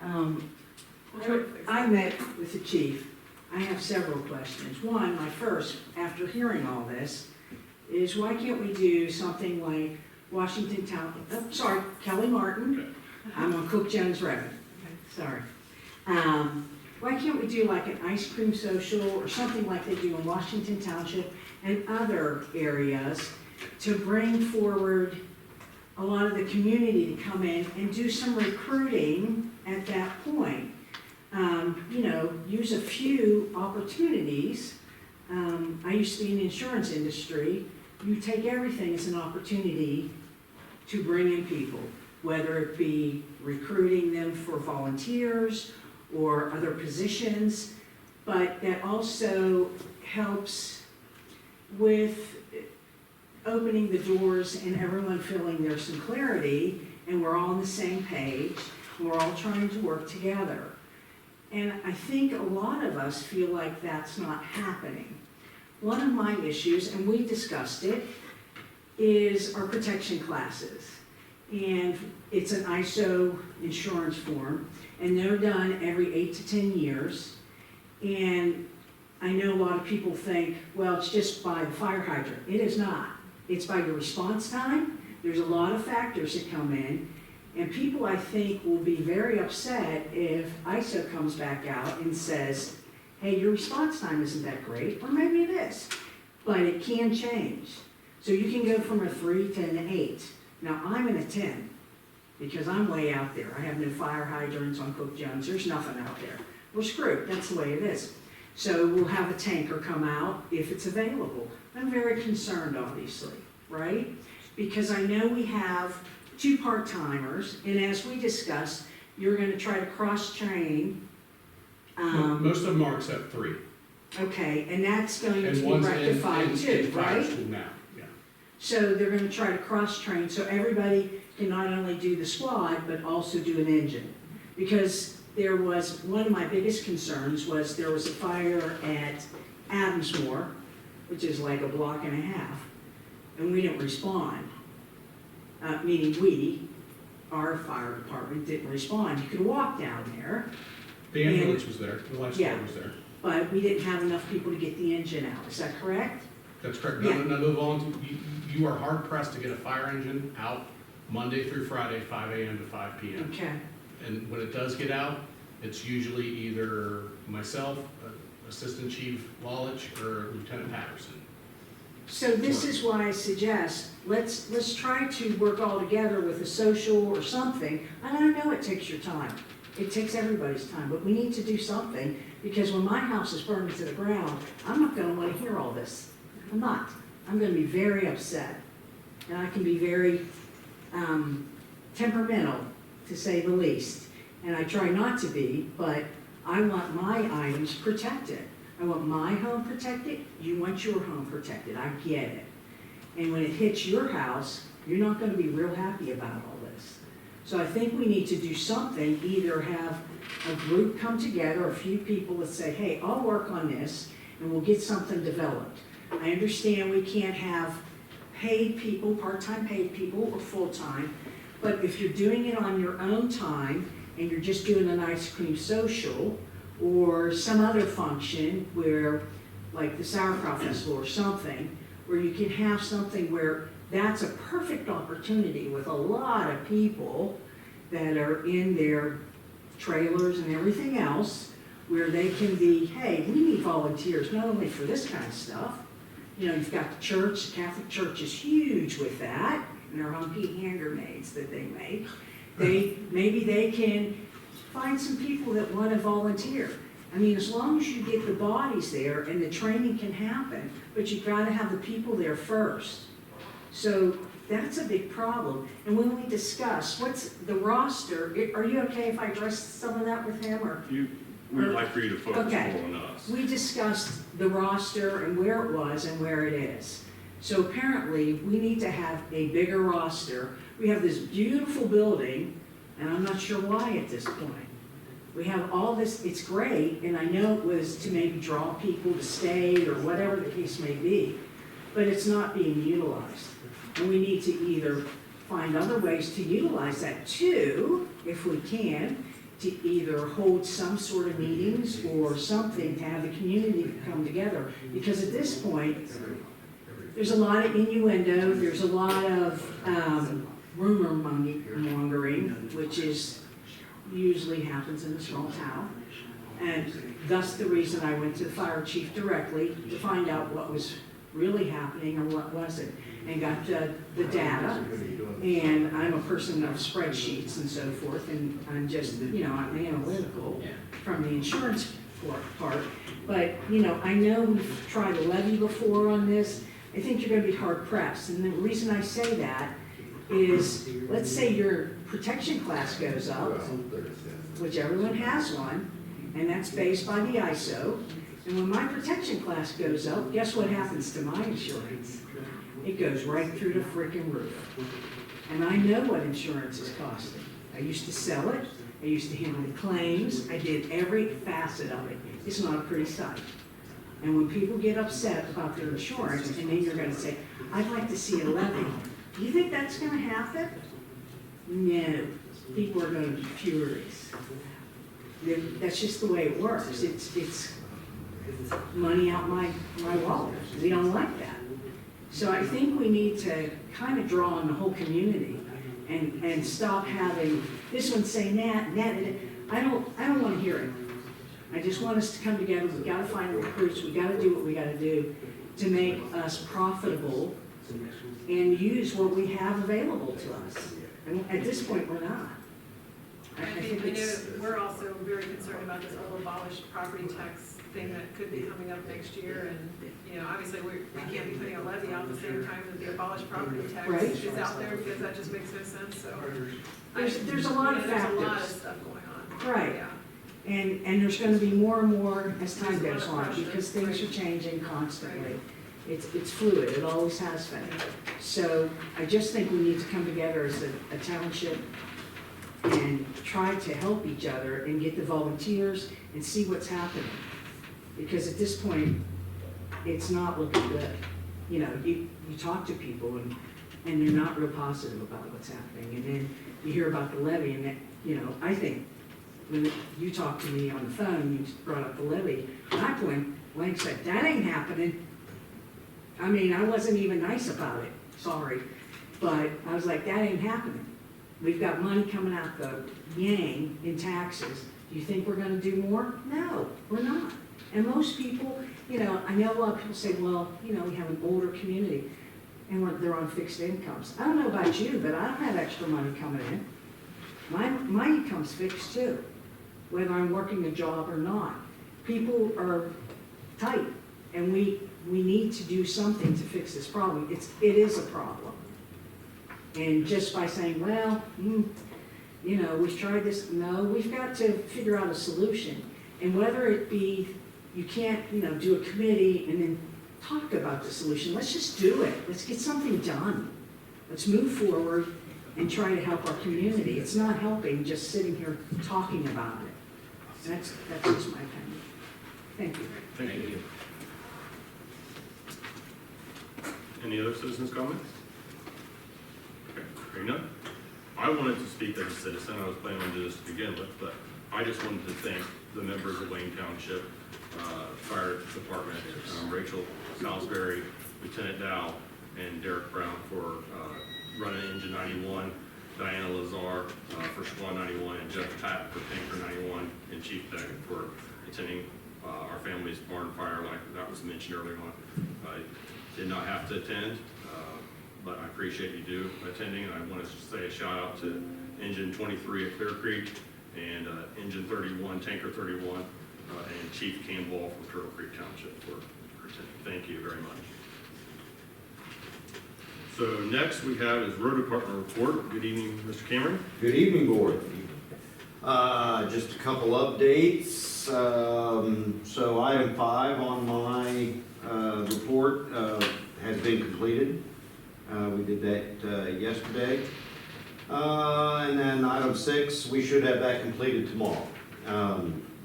We'll try to fix it. I met with the chief. I have several questions. One, my first, after hearing all this, is why can't we do something like Washington Town, Kelly Martin. I'm on Cook Jones Road, sorry. Why can't we do like an ice cream social or something like they do in Washington Township and other areas to bring forward a lot of the community to come in and do some recruiting at that point? Use a few opportunities. I used to be in the insurance industry. You take everything as an opportunity to bring in people, whether it be recruiting them for volunteers or other positions, but that also helps with opening the doors and everyone feeling there's some clarity and we're all on the same page and we're all trying to work together. And I think a lot of us feel like that's not happening. One of my issues, and we discussed it, is our protection classes. And it's an ISO insurance form, and they're done every 8 to 10 years. And I know a lot of people think, well, it's just by the fire hydrant. It is not. It's by your response time. There's a lot of factors that come in. And people, I think, will be very upset if ISO comes back out and says, hey, your response time isn't that great, or maybe it is, but it can change. So you can go from a 3 to an 8. Now, I'm in a 10, because I'm way out there. I have no fire hydrants on Cook Jones, there's nothing out there. We're screwed, that's the way it is. So we'll have a tanker come out if it's available. I'm very concerned, obviously, right? Because I know we have 2 part-timers, and as we discussed, you're gonna try to cross-train. most of them are except 3. Okay, and that's going to And be one's rectified in too, fire right? school now, yeah. So they're gonna try to cross-train, so everybody can not only do the squad, but also do an engine. Because there was, one of my biggest concerns was there was a fire at Adamsmore, which is like a block and a half, and we didn't respond. Meaning we, our fire department, didn't respond. You could walk down there, The ambulance was there, the life Yeah. support was there. but we didn't have enough people to get the engine out. Is that correct? That's correct. Yeah. None of the volunteers, you are hard pressed to get a fire engine out Monday through Friday, 5 AM to 5 PM. Okay. And when it does get out, it's usually either myself, Assistant Chief Lalich, or Lieutenant Patterson. So this is why I suggest, let's try to work all together with a social or something. And I know it takes your time. It takes everybody's time, but we need to do something, because when my house is burning to the ground, I'm not gonna wanna hear all this. I'm not. I'm gonna be very upset. And I can be very, temperamental, to say the least. And I try not to be, but I want my items protected. I want my home protected, you want your home protected, I get it. And when it hits your house, you're not gonna be real happy about all this. So I think we need to do something, either have a group come together, a few people that say, hey, I'll work on this, and we'll get something developed. I understand we can't have paid people, part-time paid people, or full-time, but if you're doing it on your own time, and you're just doing an ice cream social, or some other function where like the Sauerkraut Festival or something, where you can have something where that's a perfect opportunity with a lot of people that are in their trailers and everything else, where they can be, hey, we need volunteers, not only for this kind of stuff. You know, you've got the church, the Catholic Church is huge with that, and their Humpy hanger maids that they make. Maybe they can find some people that want to volunteer. I mean, as long as you get the bodies there and the training can happen, but you've got to have the people there first. So that's a big problem. And when we discuss what's the roster, are you okay if I address some of that with him, or? We'd like for you to focus Okay. more on us. We discussed the roster and where it was and where it is. So apparently, we need to have a bigger roster. We have this beautiful building, and I'm not sure why at this point. We have all this, it's great, and I know it was to maybe draw people to stay or whatever the case may be, but it's not being utilized. And we need to either find other ways to utilize that too, if we can, to either hold some sort of meetings or something to have the community come together. Because at this point, there's a lot of innuendo, there's a lot of rumor mongering, which is usually happens in a small town. And thus the reason I went to the fire chief directly to find out what was really happening or what wasn't, and got the data. And I'm a person of spreadsheets and so forth, and I'm just, you know, I'm analytical from the insurance part. But, you know, I know we've tried a levy before on this. I think you're gonna be hard pressed. And the reason I say that is, let's say your protection class goes up, which everyone has one, and that's based by the ISO. And when my protection class goes up, guess what happens to my insurance? It goes right through the freaking roof. And I know what insurance is costing. I used to sell it, I used to handle the claims, I did every facet of it. It's not a pretty sight. And when people get upset about their insurance, and then you're gonna say, I'd like to see a levy, do you think that's gonna happen? No, people are gonna be furious. That's just the way it works. It's money out my wallet. We don't like that. So I think we need to kind of draw on the whole community and stop having this one say that. I don't want to hear it. I just want us to come together. We got to find recruits. We got to do what we got to do to make us profitable and use what we have available to us. And at this point, we're not. I think we're also very concerned about this whole abolished property tax thing that could be coming up next year. And, you know, obviously, we can't be putting a levy out at the same time that the abolished property tax Right. is out there, because that just makes no sense, so. There's a lot of There's a lot of factors. stuff going on. Right. Yeah. And there's going to be more and more as time goes on, because things are changing constantly. It's fluid, it always has been. So I just think we need to come together as a township and try to help each other and get the volunteers and see what's happening. Because at this point, it's not looking good. You know, you talk to people and they're not real positive about what's happening. And then you hear about the levy, and that, you know, I think when you talked to me on the phone, you brought up the levy, and I blank said, that ain't happening. I mean, I wasn't even nice about it, sorry. But I was like, that ain't happening. We've got money coming out the yang in taxes. Do you think we're gonna do more? No, we're not. And most people, you know, I know a lot of people say, well, you know, we have an older community and they're on fixed incomes. I don't know about you, but I don't have extra money coming in. My income's fixed too, whether I'm working a job or not. People are tight, and we need to do something to fix this problem. It is a problem. And just by saying, well, you know, we've tried this, no, we've got to figure out a solution. And whether it be, you can't, you know, do a committee and then talk about the solution. Let's just do it. Let's get something done. Let's move forward and try to help our community. It's not helping just sitting here talking about it. That's just my opinion. Thank you. Thank you. Any other citizens' comments? Okay, hearing none. I wanted to speak as a citizen. I was planning on doing this to begin with, but I just wanted to thank the members of Wayne Township Fire Department, Rachel Salisbury, Lieutenant Dow, and Derek Brown for running Engine 91, Diana Lazar for Squad 91, and Jeff Tapp for Tanker 91, and Chief Deck for attending our family's barn fire, like that was mentioned earlier on. I did not have to attend, but I appreciate you attending, and I want to say a shout out to Engine 23 at Clear Creek, and Engine 31, Tanker 31, and Chief Campbell from Turtle Creek Township for attending. Thank you very much. So next we have is Road Department report. Good evening, Mr. Cameron. Good evening, board. Just a couple updates. So item 5 on my report has been completed. We did that yesterday. And then item 6, we should have that completed tomorrow.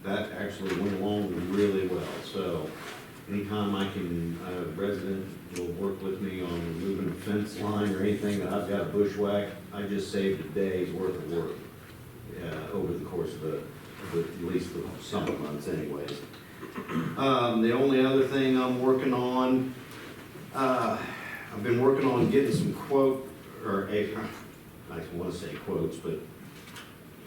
That actually went along really well. So anytime I can, a resident will work with me on removing a fence line or anything that I've got to bushwhack, I just saved a day's worth of work over the course of at least the summer months anyways. The only other thing I'm working on, I've been working on getting some I want to say quotes, but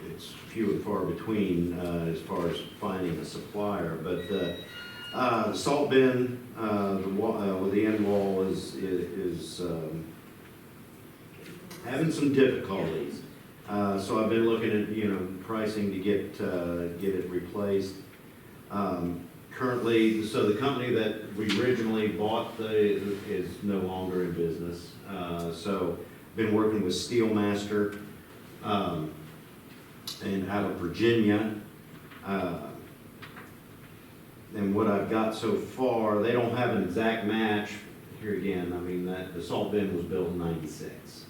it's few and far between as far as finding a supplier. But the salt bin with the end wall is having some difficulties. So I've been looking at pricing to get it replaced. Currently, so the company that we originally bought is no longer in business. So been working with Steelmaster and out of Virginia. And what I've got so far, they don't have an exact match. Here again, I mean, the salt bin was built in '96.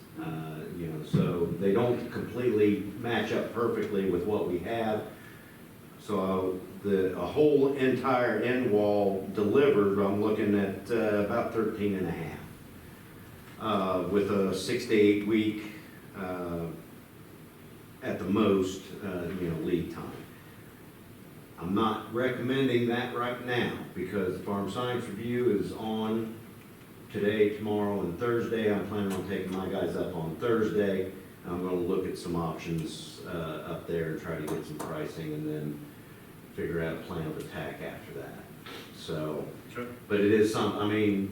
So they don't completely match up perfectly with what we have. So a whole entire end wall delivered, I'm looking at about 13 and a half. With a 6 to 8 week, at the most, lead time. I'm not recommending that right now because the Farm Science Review is on today, tomorrow, and Thursday. I'm planning on taking my guys up on Thursday. I'm going to look at some options up there and try to get some pricing and then figure out a plan of attack after that. So, Okay. but it is something, I mean,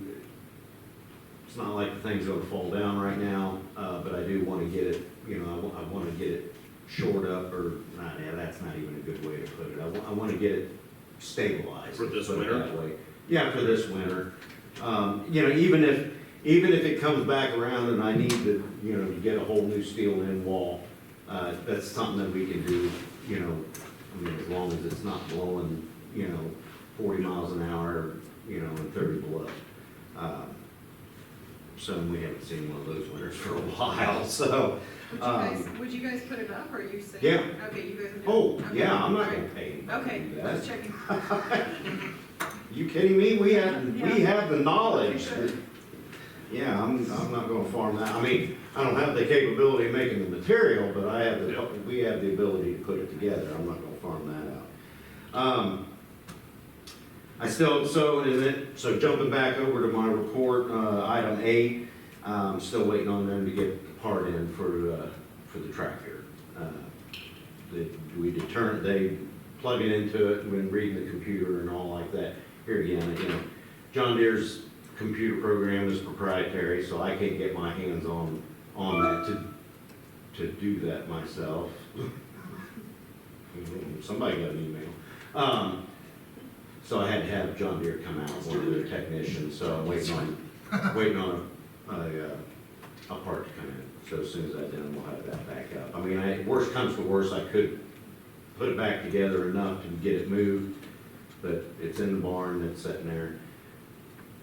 it's not like the thing's going to fall down right now, but I do want to get it, I want to get it shored up, or that's not even a good way to put it. I want to get it stabilized. For this put it winter? that way. Yeah, for this winter. Even if it comes back around and I need to, to get a whole new steel end wall, that's something that we can do, as long as it's not blowing, 40 miles an hour, and 30 below. So we haven't seen one of those winters for a while, so. Would you guys put it up, or are you saying? Yeah. Okay, you guys would do it? Oh, Okay, yeah, I'm not all gonna right. pay anybody Okay, to do just that. checking. You kidding me? We have the knowledge. Sure. Yeah, I'm not gonna farm that. I mean, I don't have the capability of making the material, but we have the ability to put it together. I'm not gonna farm that out. So jumping back over to my report, item 8, I'm still waiting on them to get the part in for the tractor. They plug it into it when reading the computer and all like that. Here again, John Deere's computer program is proprietary, so I can't get my hands on that to do that myself. Somebody got an email. So I had to have John Deere come out, one of their technicians, so I'm waiting on a part to come in. So as soon as that's done, we'll have that back up. I mean, worst comes to worst, I could put it back together enough to get it moved, but it's in the barn, it's sitting there.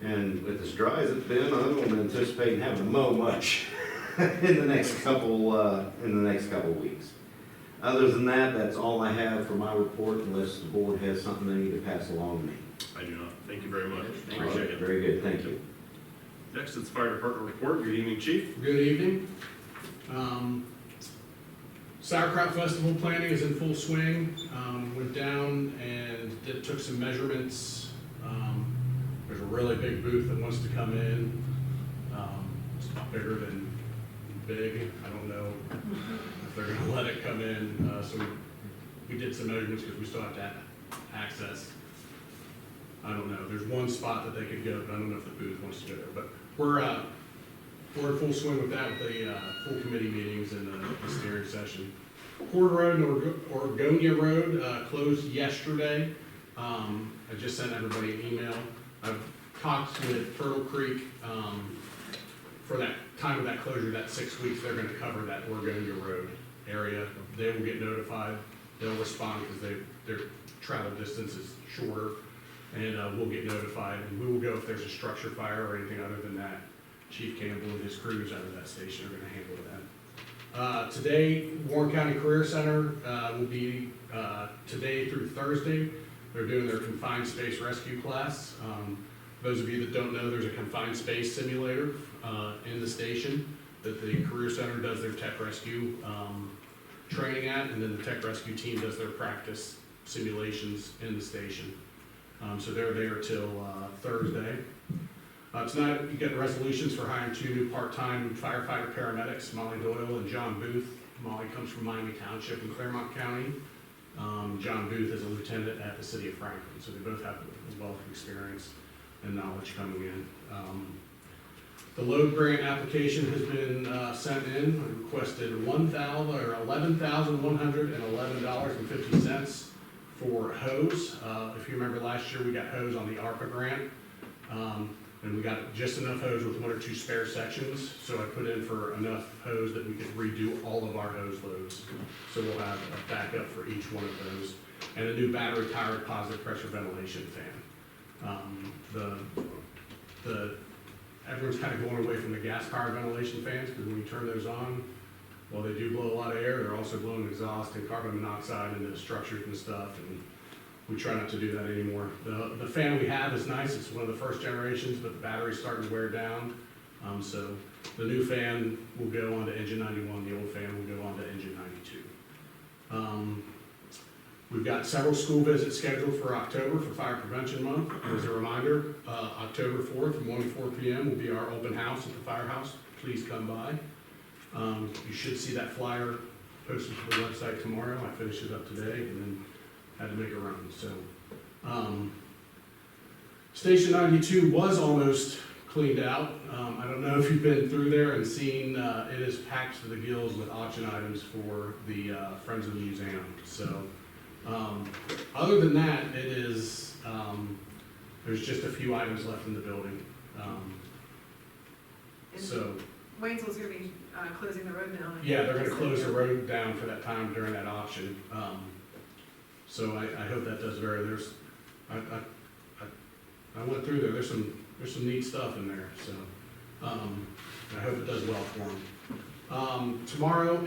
And with as dry as it's been, I don't anticipate having to mow much in the next couple weeks. Other than that, that's all I have for my report, unless the board has something they need to pass along to me. I do not. Thank you very much. Appreciate it. Very good, thank you. Next is Fire Department report. Good evening, Chief. Good evening. Sauerkraut Festival planning is in full swing. Went down and took some measurements. There's a really big booth that wants to come in. It's not bigger than big. I don't know if they're gonna let it come in. So we did some measurements because we still have to access. I don't know. There's one spot that they could go, but I don't know if the booth wants to go there. But we're in full swing with that, with the full committee meetings and the steering session. Court Road and Oregonia Road closed yesterday. I just sent everybody an email. I've talked with Turtle Creek for that time of that closure, that 6 weeks, they're gonna cover that Oregonia Road area. They will get notified. They'll respond because their travel distance is shorter, and we'll get notified. And we will go if there's a structure fire or anything other than that. Chief Campbell and his crews out of that station are gonna handle that. Today, Warren County Career Center will be, today through Thursday, they're doing their confined space rescue class. Those of you that don't know, there's a confined space simulator in the station that the Career Center does their tech rescue training at, and then the tech rescue team does their practice simulations in the station. So they're there till Thursday. Tonight, you get resolutions for hiring 2 new part-time firefighter paramedics, Molly Doyle and John Booth. Molly comes from Miami Township in Claremont County. John Booth is a lieutenant at the city of Franklin, so they both have a wealth of experience and knowledge coming in. The load grant application has been sent in. I requested $11,111.50 for hose. If you remember last year, we got hose on the ARPA grant. And we got just enough hose with 1 or 2 spare sections, so I put in for enough hose that we could redo all of our hose loads. So we'll have a backup for each one of those, and a new battery-powered positive pressure ventilation fan. Everyone's kind of going away from the gas-powered ventilation fans, because when you turn those on, while they do blow a lot of air, they're also blowing exhaust and carbon monoxide into the structures and stuff, and we try not to do that anymore. The fan we have is nice. It's one of the first generations, but the battery's starting to wear down. So the new fan will go onto engine 91. The old fan will go onto engine 92. We've got several school visits scheduled for October for Fire Prevention Month. As a reminder, October 4th from 1 to 4 p.m. will be our open house at the firehouse. Please come by. You should see that flyer posted to the website tomorrow. I finished it up today, and then had to make a run. So, Station 92 was almost cleaned out. I don't know if you've been through there and seen, it is packed to the gills with auction items for the Friends of the Museum. So, other than that, it is, there's just a few items left in the building. So, Waynesville's gonna be closing the road down. yeah, they're gonna close the road down for that time during that auction. So I hope that does I went through there, there's some neat stuff in there, so, I hope it does well for them. Tomorrow,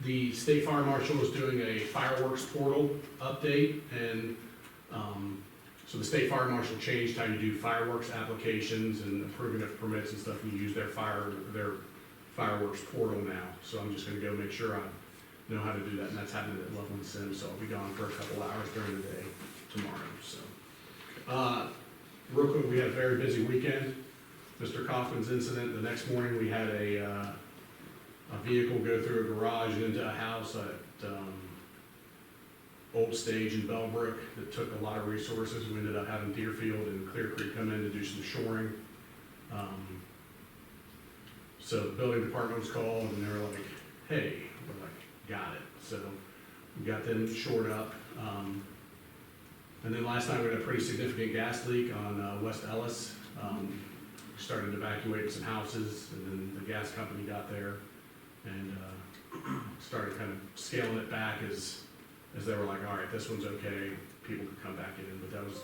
the State Fire Marshal is doing a fireworks portal update, and, so the State Fire Marshal changed how you do fireworks applications and approving of permits and stuff, you use their fireworks portal now, so I'm just gonna go make sure I know how to do that, and that's happening at Loveland Sim, so I'll be gone for a couple hours during the day tomorrow, so. Real quick, we had a very busy weekend. Mr. Kaufman's incident, the next morning we had a vehicle go through a garage and into a house at Old Stage in Bellbrook that took a lot of resources. We ended up having Deerfield and Clear Creek come in to do some shoring. So the building department was called and they were like, hey, we're like, got it. So we got them shored up. And then last night we had a pretty significant gas leak on West Ellis. We started evacuating some houses, and then the gas company got there and started kind of scaling it back as they were like, all right, this one's okay, people could come back in. But that was,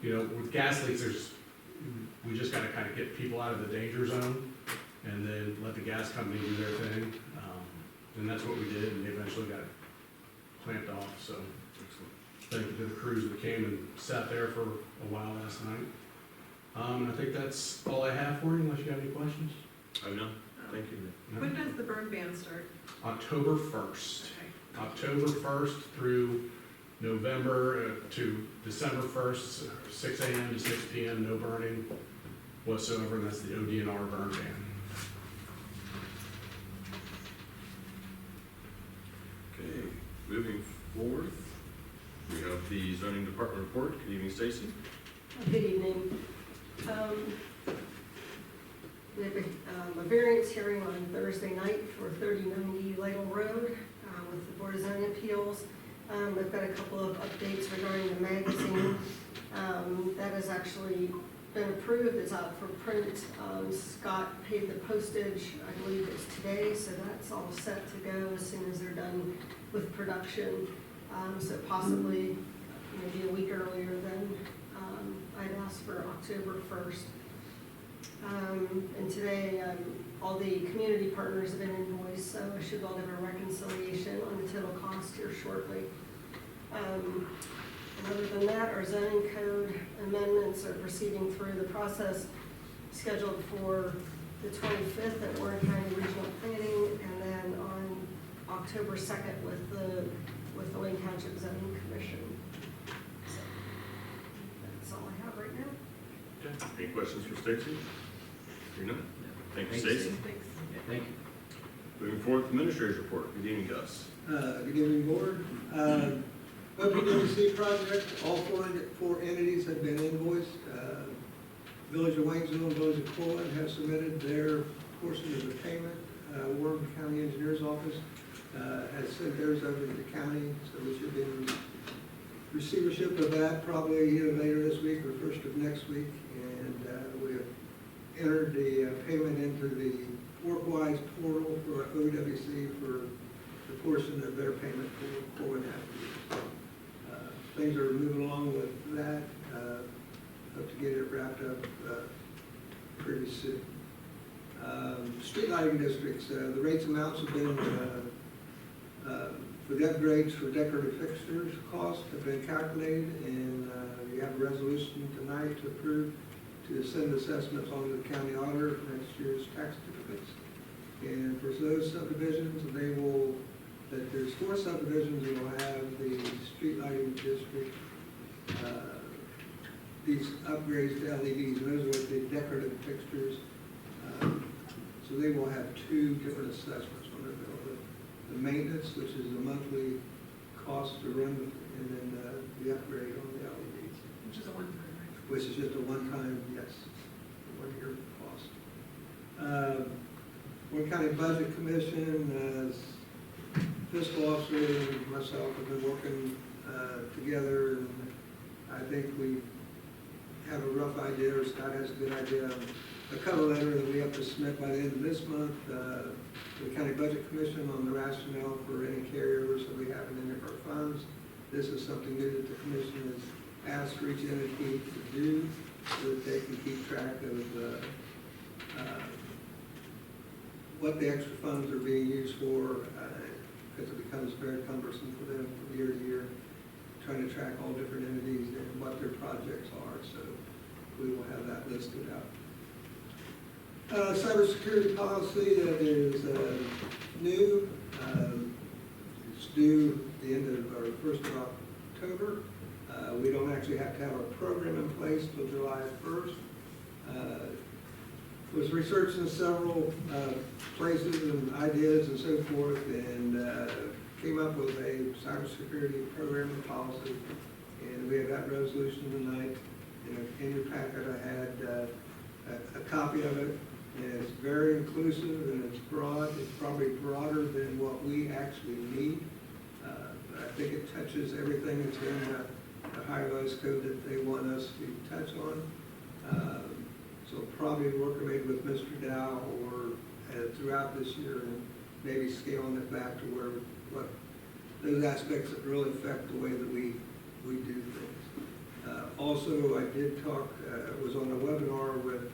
with gas leaks, we just got to kind of get people out of the danger zone and then let the gas company do their thing. And that's what we did, and they eventually got it clamped off, so. Thank you to the crews that came and sat there for a while last night. I think that's all I have for you, unless you have any questions. Oh, no? Thank you. When does the burn ban start? October 1st. Okay. October 1st through November to December 1st, 6 a.m. to 6 p.m., no burning whatsoever, and that's the ODNR burn ban. Okay, moving forth, we have the zoning department report. Good evening, Stacy. Good evening. We have a variance hearing on Thursday night for 3090 Ladle Road with the Board of Zoning Appeals. We've got a couple of updates regarding the magazine. That has actually been approved, it's out for print. Scott paid the postage, I believe it's today, so that's all set to go as soon as they're done with production. So possibly maybe a week earlier than I'd asked for October 1st. And today, all the community partners have been invoiced, so I should be able to have a reconciliation on the total cost here shortly. And other than that, our zoning code amendments are proceeding through the process, scheduled for the 25th at Warren County Regional Planning, and then on October 2nd with the Wayne Township Zoning Commission. So that's all I have right now. Okay. Any questions for Stacy? Hearing none. Thank you, Thanks, Stacy. Stacy. Thanks. Yeah, thank you. Moving forward, administrator's report. Good evening, Gus. Good evening, board. OPWC project, all four entities have been invoiced. Village of Waynesville and Village of Colon have submitted their portion of the payment. Warren County Engineer's Office has sent theirs over to the county, so we should be in receivership of that probably either later this week or first of next week. And we have entered the payment into the WorkWise portal for OWC for the portion of their payment for Colon Avenue. Things are moving along with that. Hope to get it wrapped up pretty soon. Street lighting districts, the rates amounts have been, for the upgrades for decorative fixtures, costs have been calculated, and you have a resolution tonight to approve to send assessments on to the county auditor for next year's tax certificates. And for those subdivisions, there's 4 subdivisions that will have the street lighting district, these upgrades to LEDs, and those are the decorative fixtures. So they will have 2 different assessments on their bill. The maintenance, which is a monthly cost to run, and then the upgrade on the LEDs. Which is a one-time, right? Which is just a one-time, yes, one-year cost. Warren County Budget Commission, fiscal officer and myself have been working together, and I think we have a rough idea, or Scott has a good idea of a cover letter that we have to submit by the end of this month to the County Budget Commission on the rationale for any carryovers that we have in any of our funds. This is something new that the commission has asked for each entity to do so that they can keep track of what the extra funds are being used for, because it becomes very cumbersome for them from year to year, trying to track all different entities and what their projects are. So we will have that listed out. Cybersecurity policy that is new. It's due the end of, or 1st of October. We don't actually have to have a program in place till July 1st. Was researching several places and ideas and so forth, and came up with a cybersecurity program and policy. And we have that resolution tonight. In your packet, I had a copy of it. And it's very inclusive and it's broad. It's probably broader than what we actually need. But I think it touches everything that's in the high-rise code that they want us to touch on. So probably working maybe with Mr. Dow or throughout this year and maybe scaling it back to where what those aspects that really affect the way that we do things. Also, I did talk, was on a webinar with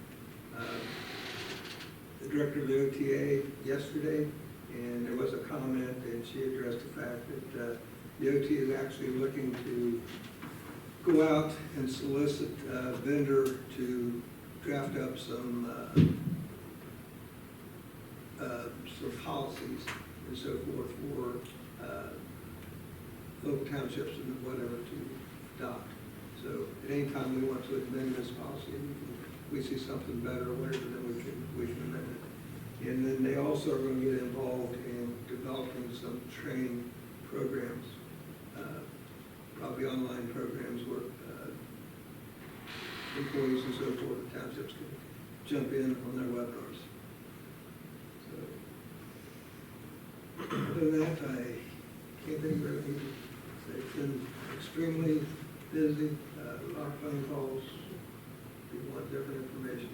the director of the OTA yesterday, and there was a comment, and she addressed the fact that the OTA is actually looking to go out and solicit a vendor to draft up some some policies and so forth for local townships and whatever to adopt. So at any time we want to amend this policy, we see something better or whatever, then we can amend it. And then they also are going to get involved in developing some training programs, probably online programs where employees and so forth, the townships can jump in on their webinars. So, other than that, I can't think of anything to say. It's been extremely busy, a lot of phone calls, people want different information.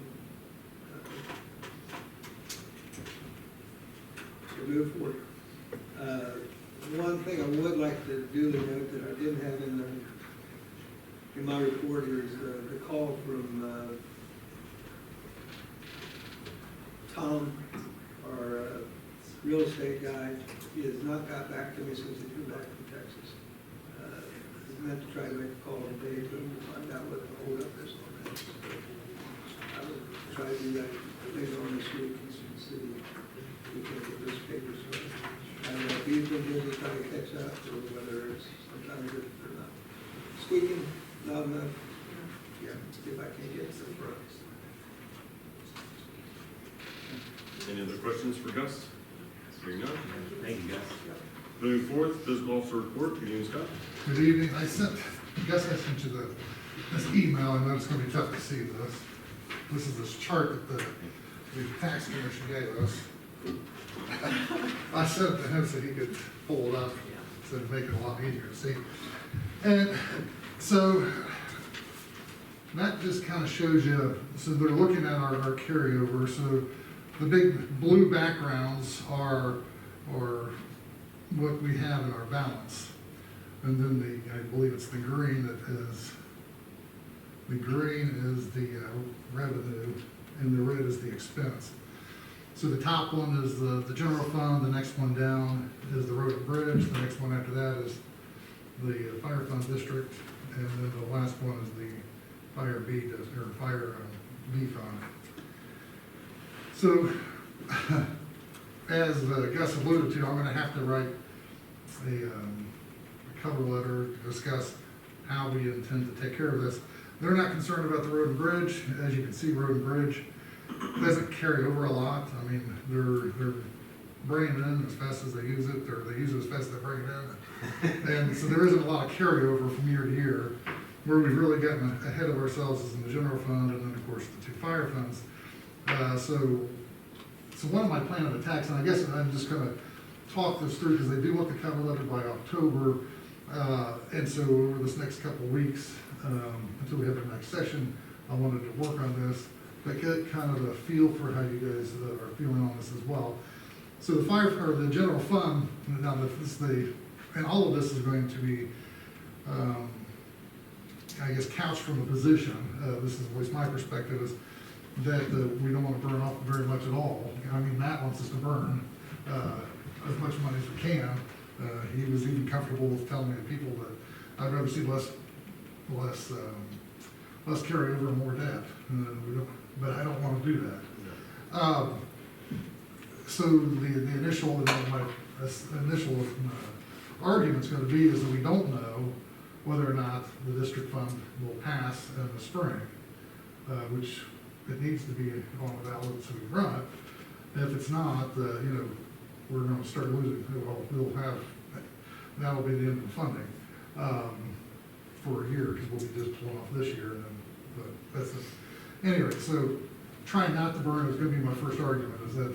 So move forward. One thing I would like to duly note that I didn't have in my report is the call from Tom, our real estate guy. He has not got back to me since he came back from Texas. He meant to try to make a call today to find out what the holdup is on that. So I will try to do that later on this week and see if we can get this paper started. I don't know if he's been busy trying to catch up or whether it's sometimes if they're not squeaking loud enough. Yeah, see if I can get some progress. Any other questions for Gus? Hearing none. Thank you, Gus. Moving forward, physical officer report, beginning Scott. Good evening. I sent you this email. I know it's gonna be tough to see this. This is this chart that the tax commission gave us. I sent it to him so he could pull it up, so it'd make it a lot easier to see. And so that just kind of shows you, so they're looking at our carryover. So the big blue backgrounds are what we have in our balance. And then I believe it's the green that is, the green is the revenue and the red is the expense. So the top one is the general fund, the next one down is the road and bridge, the next one after that is the fire fund district, and then the last one is the fire B, or fire B fund. So, as Gus alluded to, I'm gonna have to write a cover letter to discuss how we intend to take care of this. They're not concerned about the road and bridge. As you can see, road and bridge doesn't carry over a lot. I mean, they're bringing it in as fast as they use it, or they use it as fast as they bring it in. And so there isn't a lot of carryover from year to year. Where we've really gotten ahead of ourselves is in the general fund, and then of course the two fire funds. So what am I planning to tax? And I guess I'm just gonna talk this through because they do want the cover letter by October. And so over this next couple of weeks, until we have the next session, I wanted to work on this, but get kind of a feel for how you guys are feeling on this as well. So the fire, or the general fund, now and all of this is going to be, I guess, couched from a position. This is always my perspective, is that we don't want to burn off very much at all. I mean, Matt wants us to burn as much money as we can. He was even comfortable with telling me to people that I'd rather see less carryover and more debt. But I don't want to do that. So the initial, my initial argument's going to be is that we don't know whether or not the district fund will pass in the spring, which it needs to be on the ballot so we run it. If it's not, we're going to start losing. That'll be the end of the funding for a year, because we'll be just pulling off this year. But that's it. Anyway, so trying not to burn is going to be my first argument, is that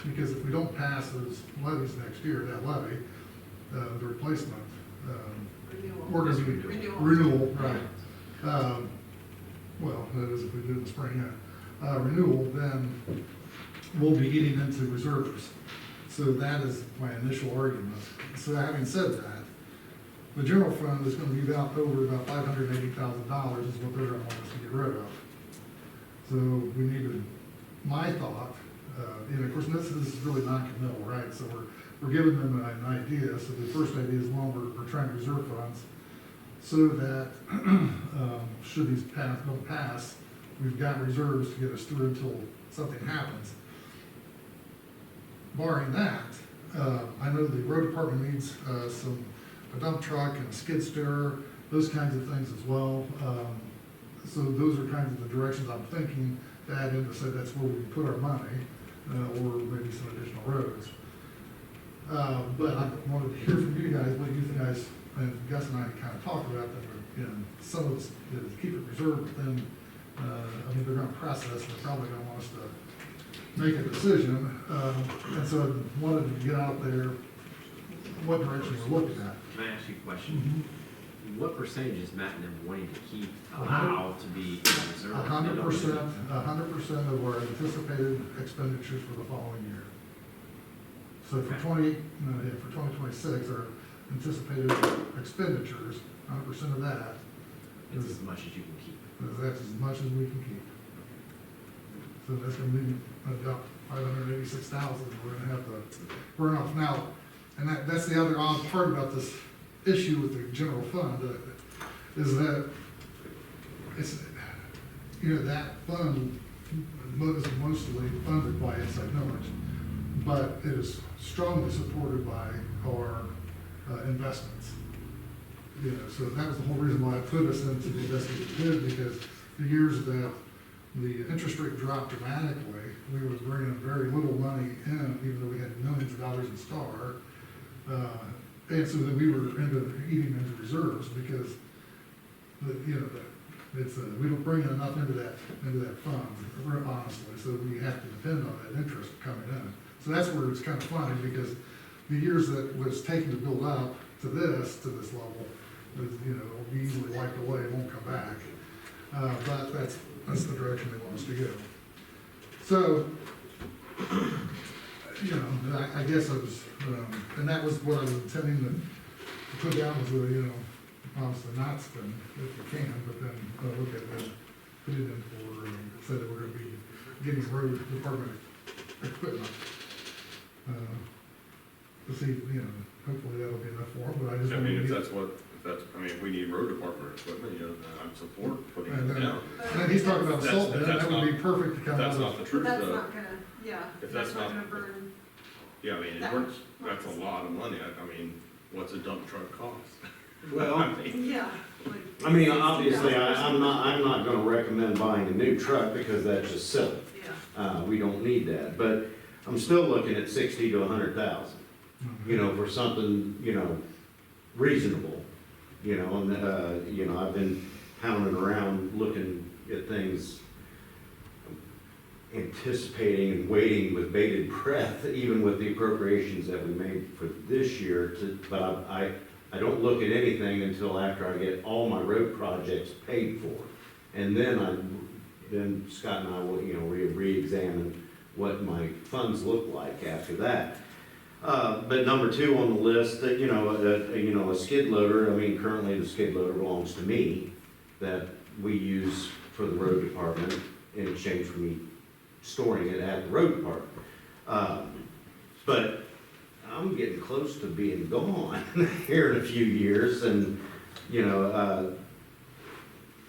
because if we don't pass those levies next year, that levy, the replacement, we're going to be renewal, right? Well, that is if we do it in the spring, yeah. Renewal, then we'll be eating into reserves. So that is my initial argument. So having said that, the general fund is going to be over about $580,000 is what they're going to want us to get rid of. So we need to, my thought, and of course this is really non-committal, right? So we're giving them an idea. So the first idea is, one, we're trying to reserve funds so that should these don't pass, we've got reserves to get us through until something happens. barring that, I know the road department needs, a dump truck and a skid steer, those kinds of things as well. So those are kind of the directions I'm thinking to add in to say that's where we put our money, or maybe some additional roads. But I wanted to hear from you guys, what you guys, and Gus and I kind of talked about that, some of us is keep it reserved, but then, I mean, they're gonna process, and they're probably gonna want us to make a decision. And so I wanted to get out there, what direction we're looking at. Can I ask you a question? What percentage is Matt and them wanting to keep, allow to be in reserve? 100% of our anticipated expenditures for the following year. So for for 2026, our anticipated expenditures, 100% of that It's is, as much as you can keep. that's as much as we can keep. So that's gonna be about 586,000, we're gonna have to burn off now. And that's the other odd part about this issue with the general fund, is that it's, that fund is mostly funded by inside knowledge, but it is strongly supported by our investments. So that was the whole reason why I put us into the investment we did, because the years that the interest rate dropped dramatically, we were bringing very little money in, even though we had millions of dollars in STAR. And so then we were eating into reserves, because we don't bring enough into that fund, honestly, so we have to depend on that interest coming in. So that's where it's kind of funny, because the years that was taken to build up to this level, was, will be easily wiped away, it won't come back. But that's the direction they want us to go. So, I guess I was, and that was what I was intending to put down, was obviously not spend if you can, but then look at that, put it in for, say that we're gonna be getting road department equipment. To see, hopefully that'll be enough for them, but I just. I mean, wanted to if we need road department equipment, then I'm support putting And it then, down. and then he's talking about That's- salt bin, that's that would be not- perfect to If come out that's of. not the truth, That's though, not gonna, yeah, If that's that's not not- gonna burn. yeah, I mean, that we're, much. that's a lot of money. I mean, what's a dump truck cost? Well, I mean, Yeah. like I mean, obviously, $60,000. I'm not gonna recommend buying a new truck, because that's just silly. Yeah, We don't need that, but I'm still looking at 60 to 100,000, for something, reasonable. And, I've been pounding around looking at things, anticipating and waiting with bated breath, even with the appropriations that we made for this year, but I don't look at anything until after I get all my road projects paid for. And then Scott and I will, re-examine what my funds look like after that. But number 2 on the list, a skid loader, I mean, currently the skid loader belongs to me, that we use for the road department in exchange for me storing it at the road department. But I'm getting close to being gone here in a few years, and, and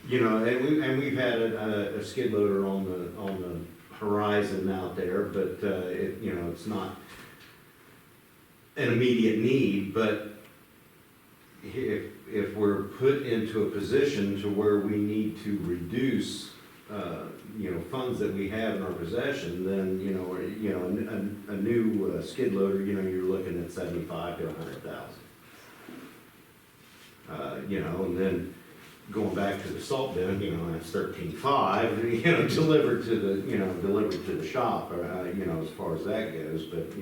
we've had a skid loader on the horizon out there, but, it's not an immediate need, but if we're put into a position to where we need to reduce, funds that we have in our possession, then, a new skid loader, you're looking at 75 to 100,000. And then going back to the salt bin, that's 13.5, delivered to the shop, as far as that goes, but,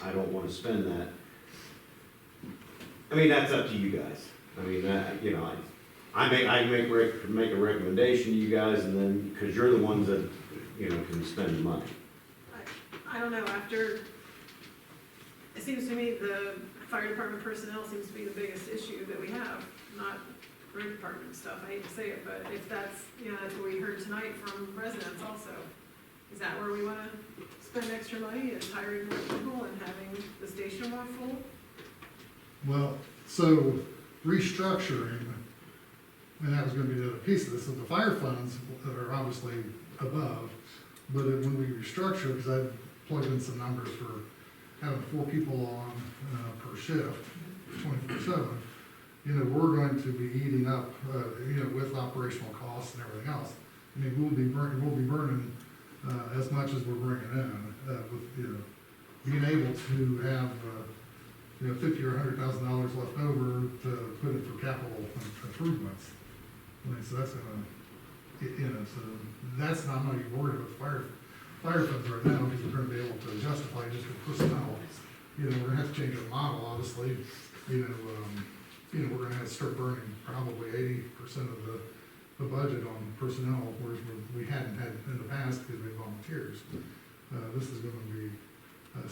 I don't wanna spend that. I mean, that's up to you guys. I mean, I make a recommendation to you guys, and then, because you're the ones that, can spend the money. I don't know, it seems to me the fire department personnel seems to be the biggest issue that we have, not road department stuff, I hate to say it, but if that's, that's what we heard tonight from residents also. Is that where we wanna spend extra money, is hiring more people and having the station more full? Well, so restructuring, and that was gonna be the other piece of this, so the fire funds are obviously above, but when we restructure, because I plugged in some numbers for having 4 people on, per shift, 24/7, you know, we're going to be eating up, you know, with operational costs and everything else. I mean, we'll be burning, as much as we're bringing in, with, you know, being able to have, you know, $50,000 or $100,000 left over to put it for capital improvements. I mean, so that's gonna, you know, so that's not, I'm not even worried about fire funds right now, because we're gonna be able to justify just with personnel. You know, we're gonna have to change our model, obviously, you know, we're gonna have to start burning probably 80% of the budget on personnel, whereas we hadn't had in the past because we had volunteers. This is gonna be,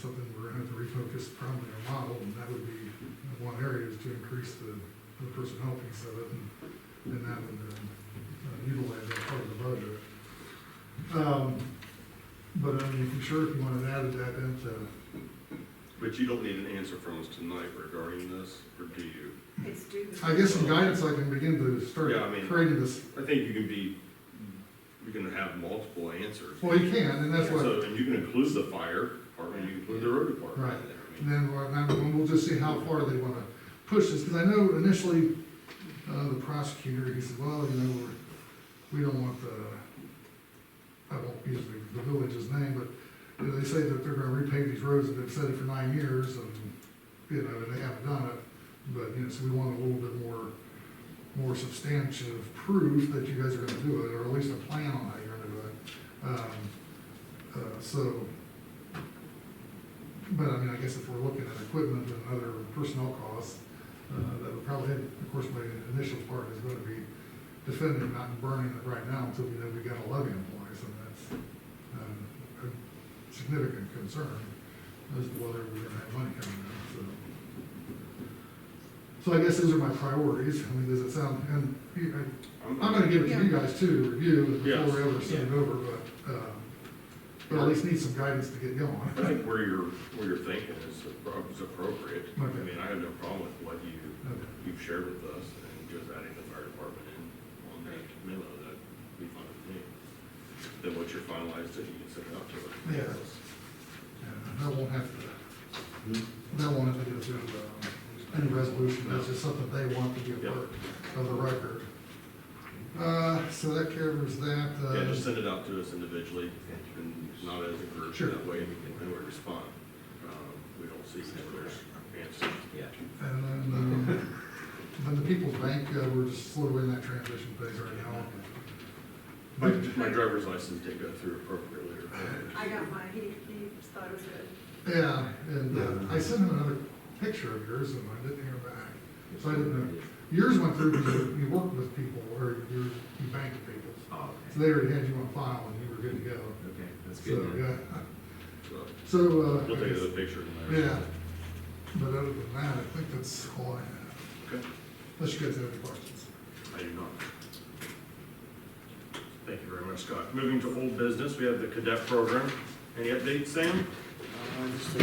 something we're gonna have to refocus probably our model, and that would be one area is to increase the personnel piece of it, and that would, utilize that part of the budget. But I mean, if you wanted added that into, But you don't need an answer from us tonight regarding this, or do you? It's due this. I guess some guidance, I can begin to start Yeah, I mean- creating this. I think you can have multiple answers. Well, you can, and that's what, So, and you can include the fire department, you can include the road department Right. in there. I and mean, then we'll just see how far they wanna push this, because I know initially, the prosecutor, he said, well, you know, we don't want I won't use the village's name, but, you know, they say that they're gonna repave these roads that they've said it for 9 years, and, you know, and they haven't done it. But, you know, so we want a little bit more substantive proof that you guys are gonna do it, or at least a plan on how you're gonna do it. So, but I mean, I guess if we're looking at equipment and other personnel costs, that would probably, of course, my initial part is gonna be defending, not burning it right now until we know we got a levy in place, and that's, a significant concern as to whether we're gonna have money coming in, so. So I guess those are my priorities. I mean, does it sound, and I'm gonna give it to you guys too, to review Yes. before we ever send it over, but at least need some guidance to get going. I think where you're thinking is appropriate. I Okay. mean, I have no problem with what Okay. you've shared with us, and just adding the fire department in on that memo, that'd be fine with me. Then once you're finalized, then you can send it out to us. Yeah. Yeah, that won't have to go through, any resolution, that's just something they want to be a part of the record. So that covers that. Yeah, just send it out to us individually, and not as a group, Sure. that way, when we respond, we don't see their answers. Yeah. And then the People's Bank, we're just sort of in that transition phase right now. My driver's license didn't go through appropriately. I got mine, he thought it was good. Yeah, and I sent him another picture of yours, and I didn't hear back. So I didn't know. Yours went through because you worked with people, or you banked with people. Oh, So they already had you on file, and you were good to go. okay, that's So, good. then. yeah. So, So, we'll take another picture. And yeah. But other than that, I think that's all I have. Okay, Unless you guys have any questions. I do not. Thank you very much, Scott. Moving to old business, we have the cadet program. Any updates, Sam? Just a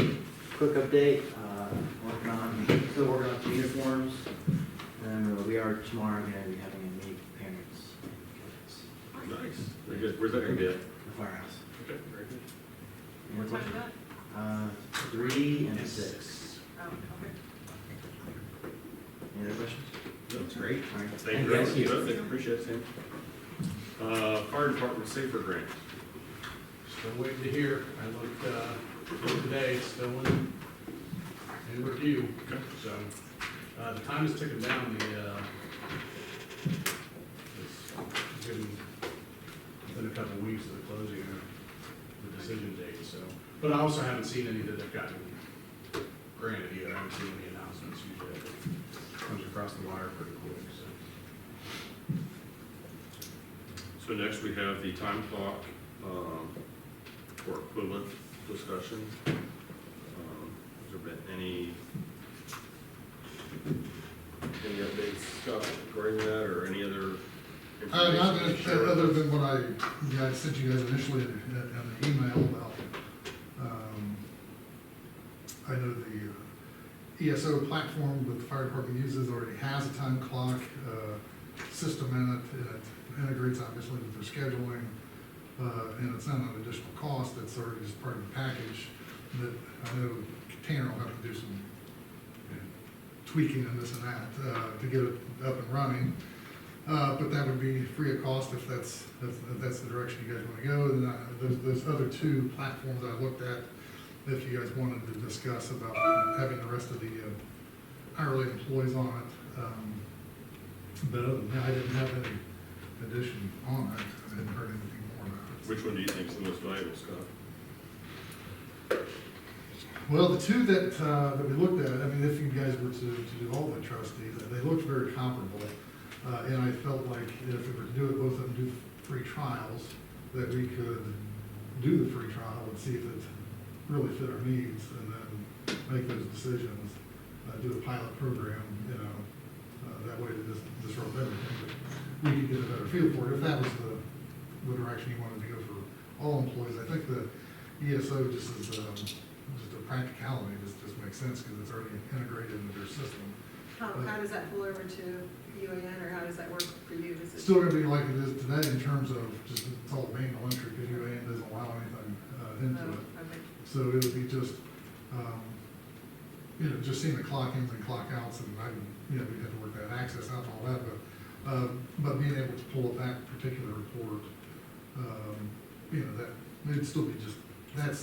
quick update, still working on the uniforms, and we are tomorrow gonna be having a meet with parents and cadets, Nice, very good. Where's that gonna be at? the firehouse. Okay, very good. What time is that? 3 and 6. Oh, okay. Any other questions? That's great. All right. Thank you very Thank you. much. Appreciate it, Sam. Fire department safer grant. Still waiting to hear. I looked, today, it's still in review. Okay. So, the time is ticking down, it's getting within a couple of weeks of the closing of the decision date, so. But I also haven't seen any that have gotten granted either. I haven't seen any announcements. Usually it comes across the wire pretty quick, so. So next we have the time clock, for equivalent discussion. Has there been any updates, Scott, regarding that, or any other information? Not to share with other us? than what I sent you guys initially in the email about, I know the ESO platform that the fire department uses already has a time clock, system in it, and it integrates obviously with their scheduling, and it's not an additional cost, it's already just part of the package that I know Tanner will have to do some tweaking and this and that, to get it up and running. But that would be free of cost if that's the direction you guys wanna go. And those other two platforms I looked at, if you guys wanted to discuss about having the rest of the hourly employees on it. But other than that, I didn't have any addition on it. I hadn't heard anything more about it. Which one do you think is the most valuable, Scott? Well, the two that we looked at, I mean, if you guys were to do all the trustees, they looked very comparable. And I felt like if we were to do it, both of them do free trials, that we could do the free trial and see if it really fit our needs, and then make those decisions, do a pilot program, you know, that way to disrupt everything. But we could get a better feel for it, if that was the direction you wanted to go for all employees. I think the ESO just is, just a practicality, just makes sense, because it's already integrated into their system. How does that pull over to UAN, or how does that work for you? Is it- Still gonna be like it is today in terms of just, it's all manual entry, because UAN doesn't allow anything into it. Okay. So it would be just, you know, just seeing the clock ins and clock outs, and we'd have to work that access out and all that, but being able to pull up that particular report, you know, that, it'd still be just, that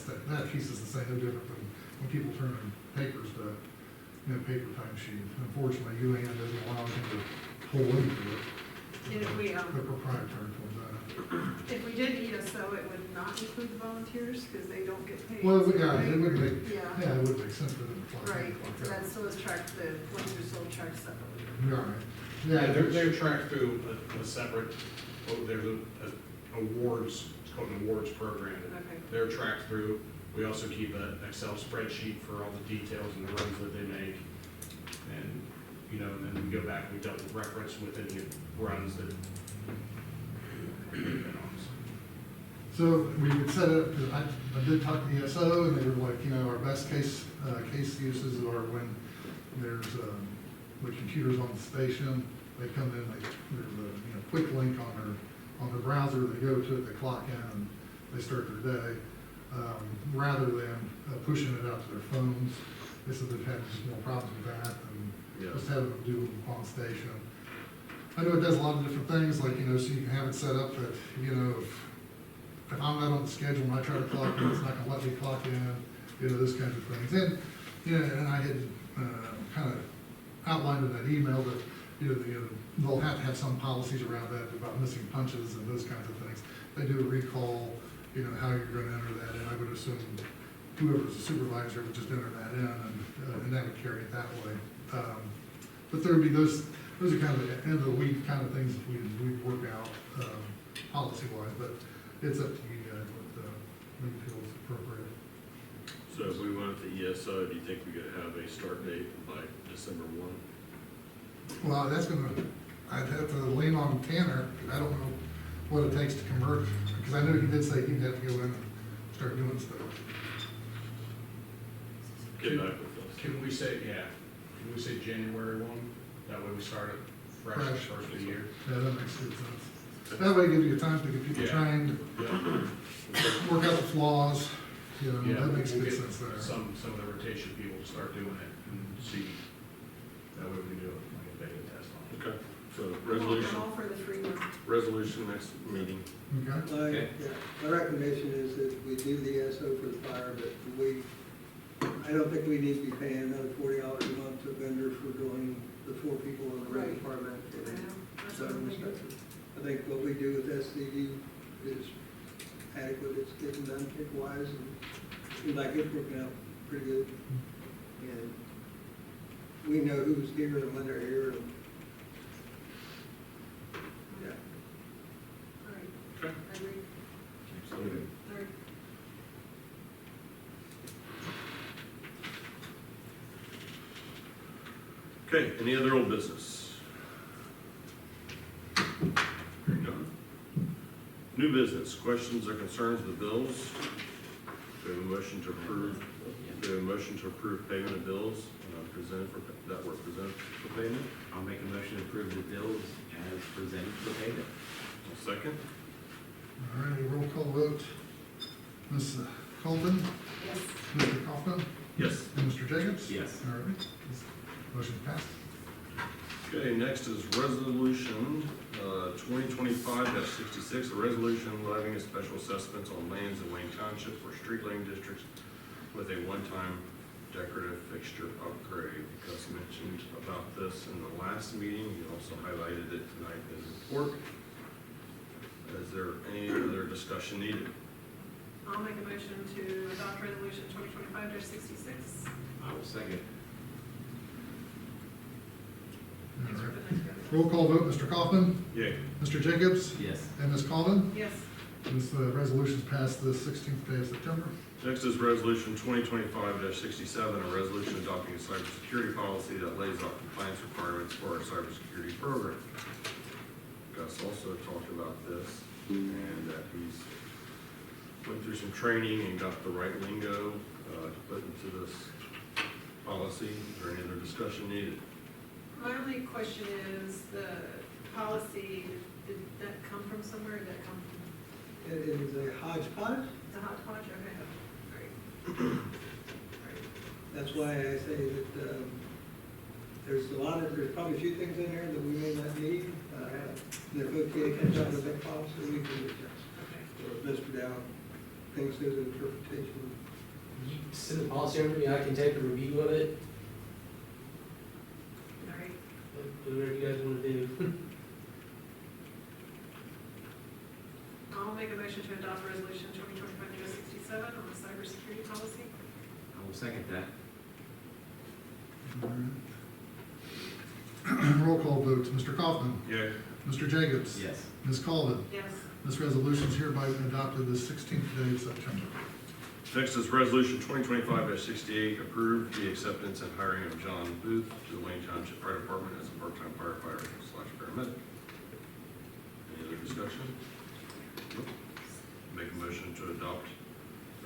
piece is the same, no different than when people turn in papers to, you know, paper time sheet. Unfortunately, UAN doesn't allow them to pull into it. And if we, They're proprietary towards that. if we did ESO, it would not include the volunteers, because they don't get paid. Well, so yeah, they- it would make, Yeah. yeah, it would make sense for them to clock in, Right, clock so out. that's, so it's tracked, the ones who sold tracked separately. You're right. Yeah, they're tracked through a separate, there's a awards, it's called an awards program. Okay. They're tracked through. We also keep an Excel spreadsheet for all the details and the runs that they make. And, you know, and then we go back, we double reference with any runs that they've been on. So we would set it up, because I did talk to ESO, and they were like, you know, our best case uses are when there's, the computer's on the station, they come in, there's a quick link on their browser, they go to it, they clock in, and they start their day, rather than pushing it out to their phones. They said they've had just more problems with that, and just having them do it on station. I know it does a lot of different things, like, you know, so you can have it set up that, you know, if I'm not on the schedule and I try to clock in, it's not gonna let me clock in, you know, those kinds of things. And, you know, and I had, kind of outlined in that email that, you know, they'll have to have some policies around that about missing punches and those kinds of things. They do a recall, you know, how you're gonna enter that in. I would assume whoever's the supervisor would just enter that in, and that would carry it that way. But there would be those are kind of the end of the week kind of things that we'd work out, policy-wise, but it's up to you guys what you feel is appropriate. So if we went with the ESO, do you think we could have a start date by December 1? Well, I'd have to lean on Tanner. I don't know what it takes to convert, because I know he did say he'd have to go in and start doing stuff. Get back with us. Can we say January 1? That way we start it fresh, Fresh. first of the year. Yeah, that makes good sense. That way it gives you time to get people Yeah. trained, Yeah. work out the flaws, you know, Yeah, that makes we'll good get sense there. some of the rotation people to start doing it and see. That way we can do it like a beta test on it. Okay, so I'm all for the free one. resolution next meeting. Okay? My recommendation is that we do the ESO for the fire, but I don't think we need to be paying another $40 a month to a vendor for doing the 4 people in the road Right. department. I know, that's So what I'm thinking. I think what we do with SCD is adequate, it's getting done kick-wise, and seems like it's working out pretty good. And we know who's here and when they're here, and, yeah. All right, Okay. I agree. Okay. All right. Okay, any other old business? Hearing none. New business, questions or concerns of the bills? Do we have a motion to approve, payment of bills that were presented for payment? I'll make a motion to approve the bills as presented for payment. A second? All righty, roll call vote. Ms. Colvin, Yes. Mr. Kaufman, Yes. and Mr. Jacobs? Yes. All right, this motion passed. Okay, next is resolution 2025-66, a resolution levying a special assessments on lands in Wayne Township for street lighting districts with a one-time decorative fixture upgrade. Gus mentioned about this in the last meeting. He also highlighted it tonight in his report. Is there any other discussion needed? I'll make a motion to adopt resolution 2025-66. I will second. Thanks for the nice guys. Roll call vote, Mr. Kaufman, Yay. Mr. Jacobs, Yes. and Ms. Colvin. Yes, This resolution's passed the 16th day of September. Next is resolution 2025-67, a resolution adopting a cybersecurity policy that lays out compliance requirements for our cybersecurity program. Gus also talked about this and that he's went through some training and got the right lingo to put into this policy. Is there any other discussion needed? my only question is, the policy, did that come from somewhere, did that come from It is a hodgepodge. the hodgepodge? Okay, all right. That's why I say that there's probably a few things in there that we may not need. If OTA comes out with a policy, we can adjust. Okay. Or Mr. Dow thinks there's an interpretation. You send the policy over to me, I can take a review of it, All right. do whatever you guys wanna do. I'll make a motion to adopt resolution 2025-67 on the cybersecurity policy. I will second that. All right. Roll call vote, Mr. Kaufman, Yay. Mr. Jacobs. Yes. Ms. Colvin. Yes, This resolution is hereby adopted the 16th day of September. Next is resolution 2025-68, approve the acceptance and hiring of John Booth to the Wayne Township Fire Department as a part-time firefighter / paramedic. Any other discussion? Nope. Make a motion to adopt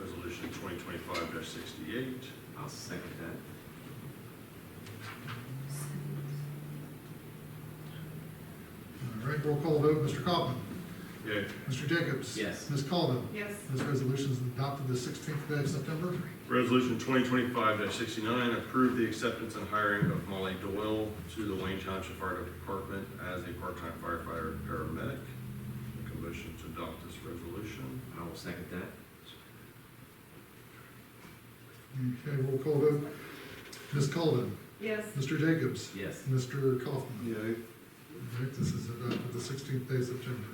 resolution 2025-68. I'll second that. All right, roll call vote, Mr. Kaufman, Yay. Mr. Jacobs. Yes. Ms. Colvin. yes, This resolution is adopted the 16th day of September. Resolution 2025-69, approve the acceptance and hiring of Molly Doyle to the Wayne Township Fire Department as a part-time firefighter paramedic. Make a motion to adopt this resolution. I will second that. Okay, roll call vote, Ms. Colvin, yes, Mr. Jacobs, Yes. Mr. Kaufman. Yay. All right, this is adopted the 16th day of September.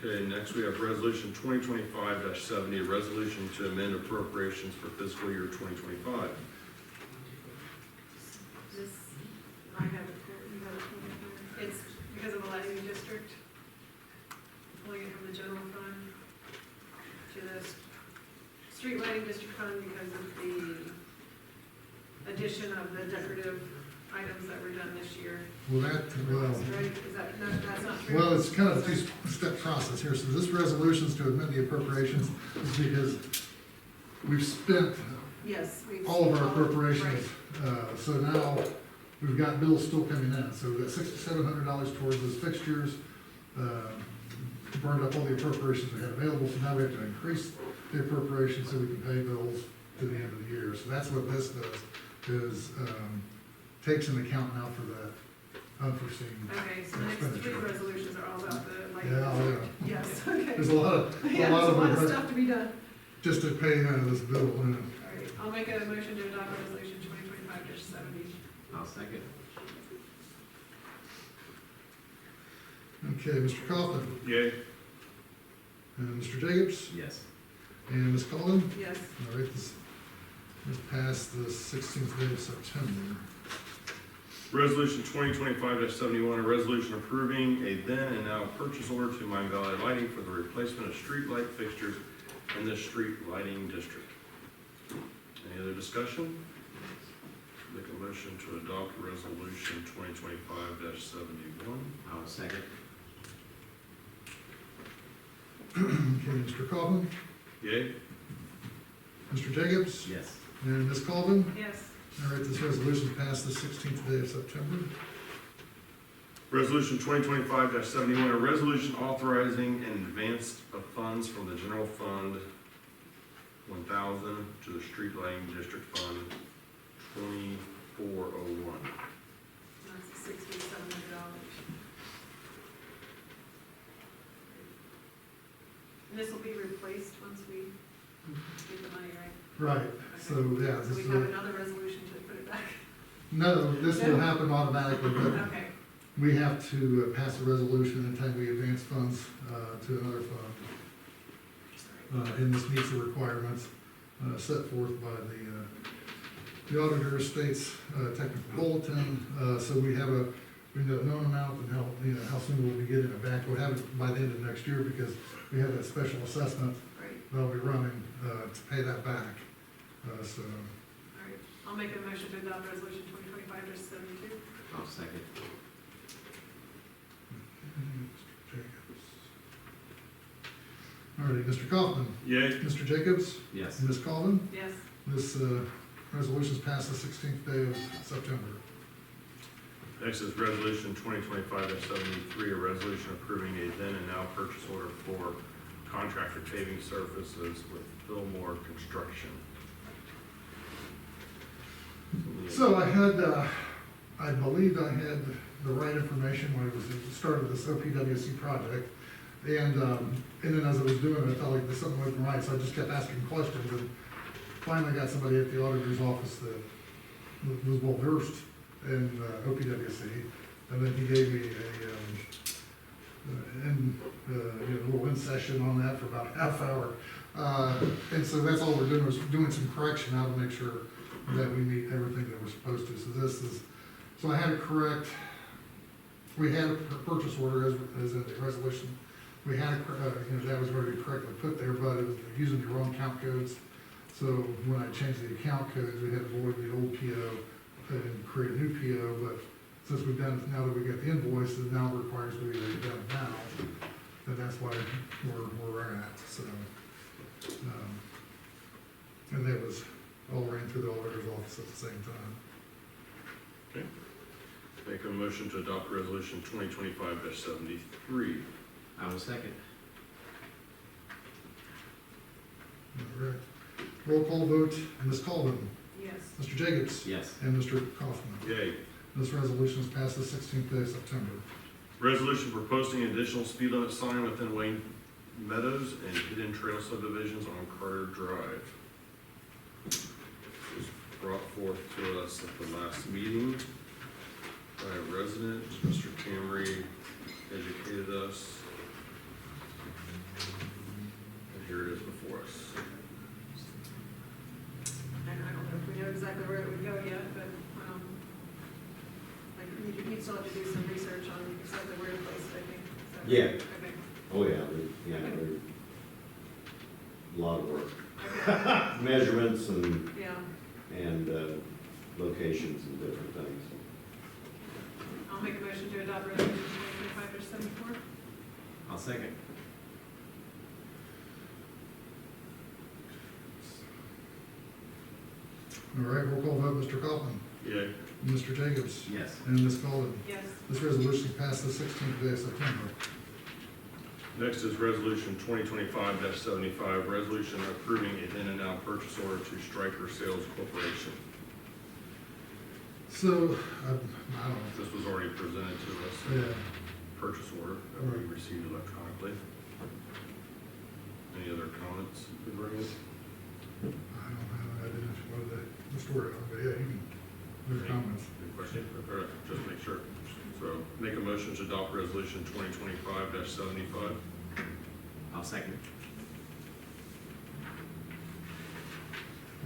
Okay, next we have resolution 2025-70, a resolution to amend appropriations for fiscal year 2025. this, I have it, you have it here. It's because of the lighting district, pulling it from the general fund to the street lighting district fund because of the addition of the decorative items that were done this year. Well, Right, is that, no, that's not true? well, it's kind of a two-step process here. So this resolution is to amend the appropriations is because we've spent Yes. we've- all of our appropriations. Right. So now we've got bills still coming in. So we've got $6,700 towards those fixtures. Burned up all the appropriations we had available, so now we have to increase the appropriations so we can pay bills to the end of the year. So that's what this does, is takes an account now for that unforeseen Okay, so the next three expenditure. resolutions are all about the lighting Yeah, district. Yes, okay. There's a lot of, Yeah, there's a lot of them stuff to be done. just to pay this bill. All right, I'll make a motion to adopt resolution 2025-70. I'll second. Okay, Mr. Kaufman, Yay. and Mr. Jacobs, Yes. and Ms. Colvin. Yes, All right, this is past the 16th day of September. Resolution 2025-71, a resolution approving a then and now purchase order to Mine Valley Lighting for the replacement of street light fixtures in the street lighting district. Any other discussion? Make a motion to adopt resolution 2025-71. I will second. Okay, Mr. Kaufman, Yay. Mr. Jacobs, Yes. and Ms. Colvin. yes, All right, this resolution passed the 16th day of September. Resolution 2025-71, a resolution authorizing an advance of funds funds from the general fund 1,000 to the street lighting district fund 2401. That's $6,700. And this will be replaced once we get the money, right? Right, so, yeah, So this we is, have another resolution to put it back. no, this will happen automatically, but Okay, we have to pass a resolution anytime we advance funds to another fund. And this meets the requirements set forth by the auditor state's technical bulletin. So we have we know a known amount and how soon we'll be getting it back. We'll have it by the end of next year because we have that special assessment great, that'll be running to pay that back. So, all right. I'll make a motion to adopt resolution 2025-72. I'll second. all righty, Mr. Kaufman, Yay. Mr. Jacobs, Yes. Ms. Colvin. Yes, This resolution is passed the 16th day of September. Next is resolution 2025-73, a resolution approving a then and now purchase order for contractor paving services with Fillmore Construction. So I believed I had the right information when it was the start of this OPWC project. And then as I was doing it, I felt like there's something wasn't right, so I just kept asking questions and finally got somebody at the auditor's office that was well versed in OPWC. And then he gave me a little in session on that for about a half hour. And so that's all we're doing, is doing some correction now to make sure that we meet everything that we're supposed to. So I had it correct. We had a purchase order as in the resolution. We had, that was already correctly put there, but it was using the wrong count codes. So when I changed the account codes, we had to void the old PO and create a new PO, but since we've done, now that we got the invoice, it now requires we get it done now, and that's why we're at, so. And that was all ran through the auditor's office at the same time. Okay. Make a motion to adopt resolution 2025-73. I will second. All right. Roll call vote, Ms. Colvin, yes, Mr. Jacobs, Yes. and Mr. Kaufman. Yay. This resolution is passed the 16th day of September. Resolution for posting an additional speed limit sign within Wayne Meadows and Hidden Trail subdivisions on Carter Drive. This was brought forth to us at the last meeting by a resident. Mr. Camry educated us. And here it is before us. and I don't know if we know exactly where it would go yet, but, like, you still have to do some research on exactly where to place it, I think. Is that Yeah. right? Okay. Oh, yeah, there's a lot of work. Okay, Measurements and, yeah, locations and different things. I'll make a motion to adopt resolution 2025-74. I'll second. All right, roll call vote, Mr. Kaufman, Yay. Mr. Jacobs, Yes. and Ms. Colvin. Yes, This resolution is passed the 16th day of September. Next is resolution 2025-75, resolution approving a then and now purchase order to Stryker Sales Corporation. So, I don't know, This was already presented to us, yeah, purchase order that we received electronically. Any other comments to bring in? I didn't know the story, but yeah, you can, there's comments. Any question? All right, just make sure. So make a motion to adopt resolution 2025-75. I'll second.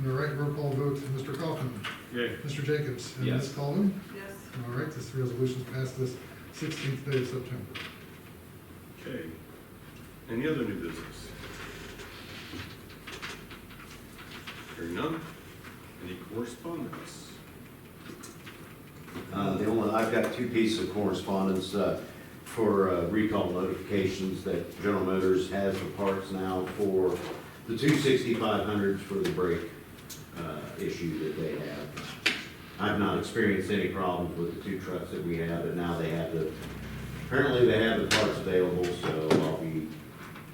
All right, roll call vote, Mr. Kaufman, Yay. Mr. Jacobs, and Yes. Ms. Colvin. yes, All right, this resolution is passed this 16th day of September. Okay. Any other new business? Hearing none. Any correspondence? I've got two pieces of correspondence for recall notifications that General Motors has the parts now for the two 6500s for the brake issue that they have. I've not experienced any problems with the two trucks that we have, but now they have apparently they have the parts available, so I'll be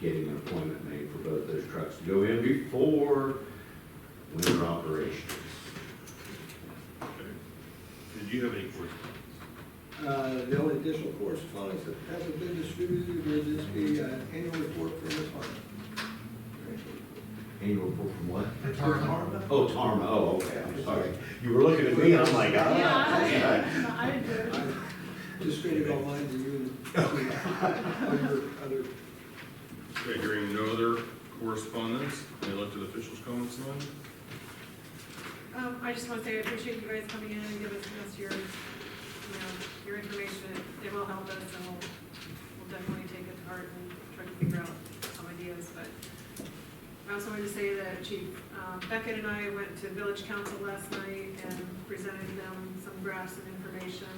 getting an appointment made for both those trucks to go in before winter operations. Okay. Did you have any correspondence? The only additional correspondence that hasn't been distributed would just be annual report from Ms. Harmon. Annual report from what? Retirement. Oh, Tarma, oh, okay, I'm sorry. You were looking at me, I'm like, ah. I did. I distributed all mine to you and other. Okay, hearing no other correspondence, any elected officials' comments tonight? I just want to say I appreciate you guys coming in and giving us your, your information. It will help us, and we'll definitely take it to heart and try to figure out some ideas. But I also wanted to say that Chief Beckett and I went to Village Council last night and presented them some graphs and information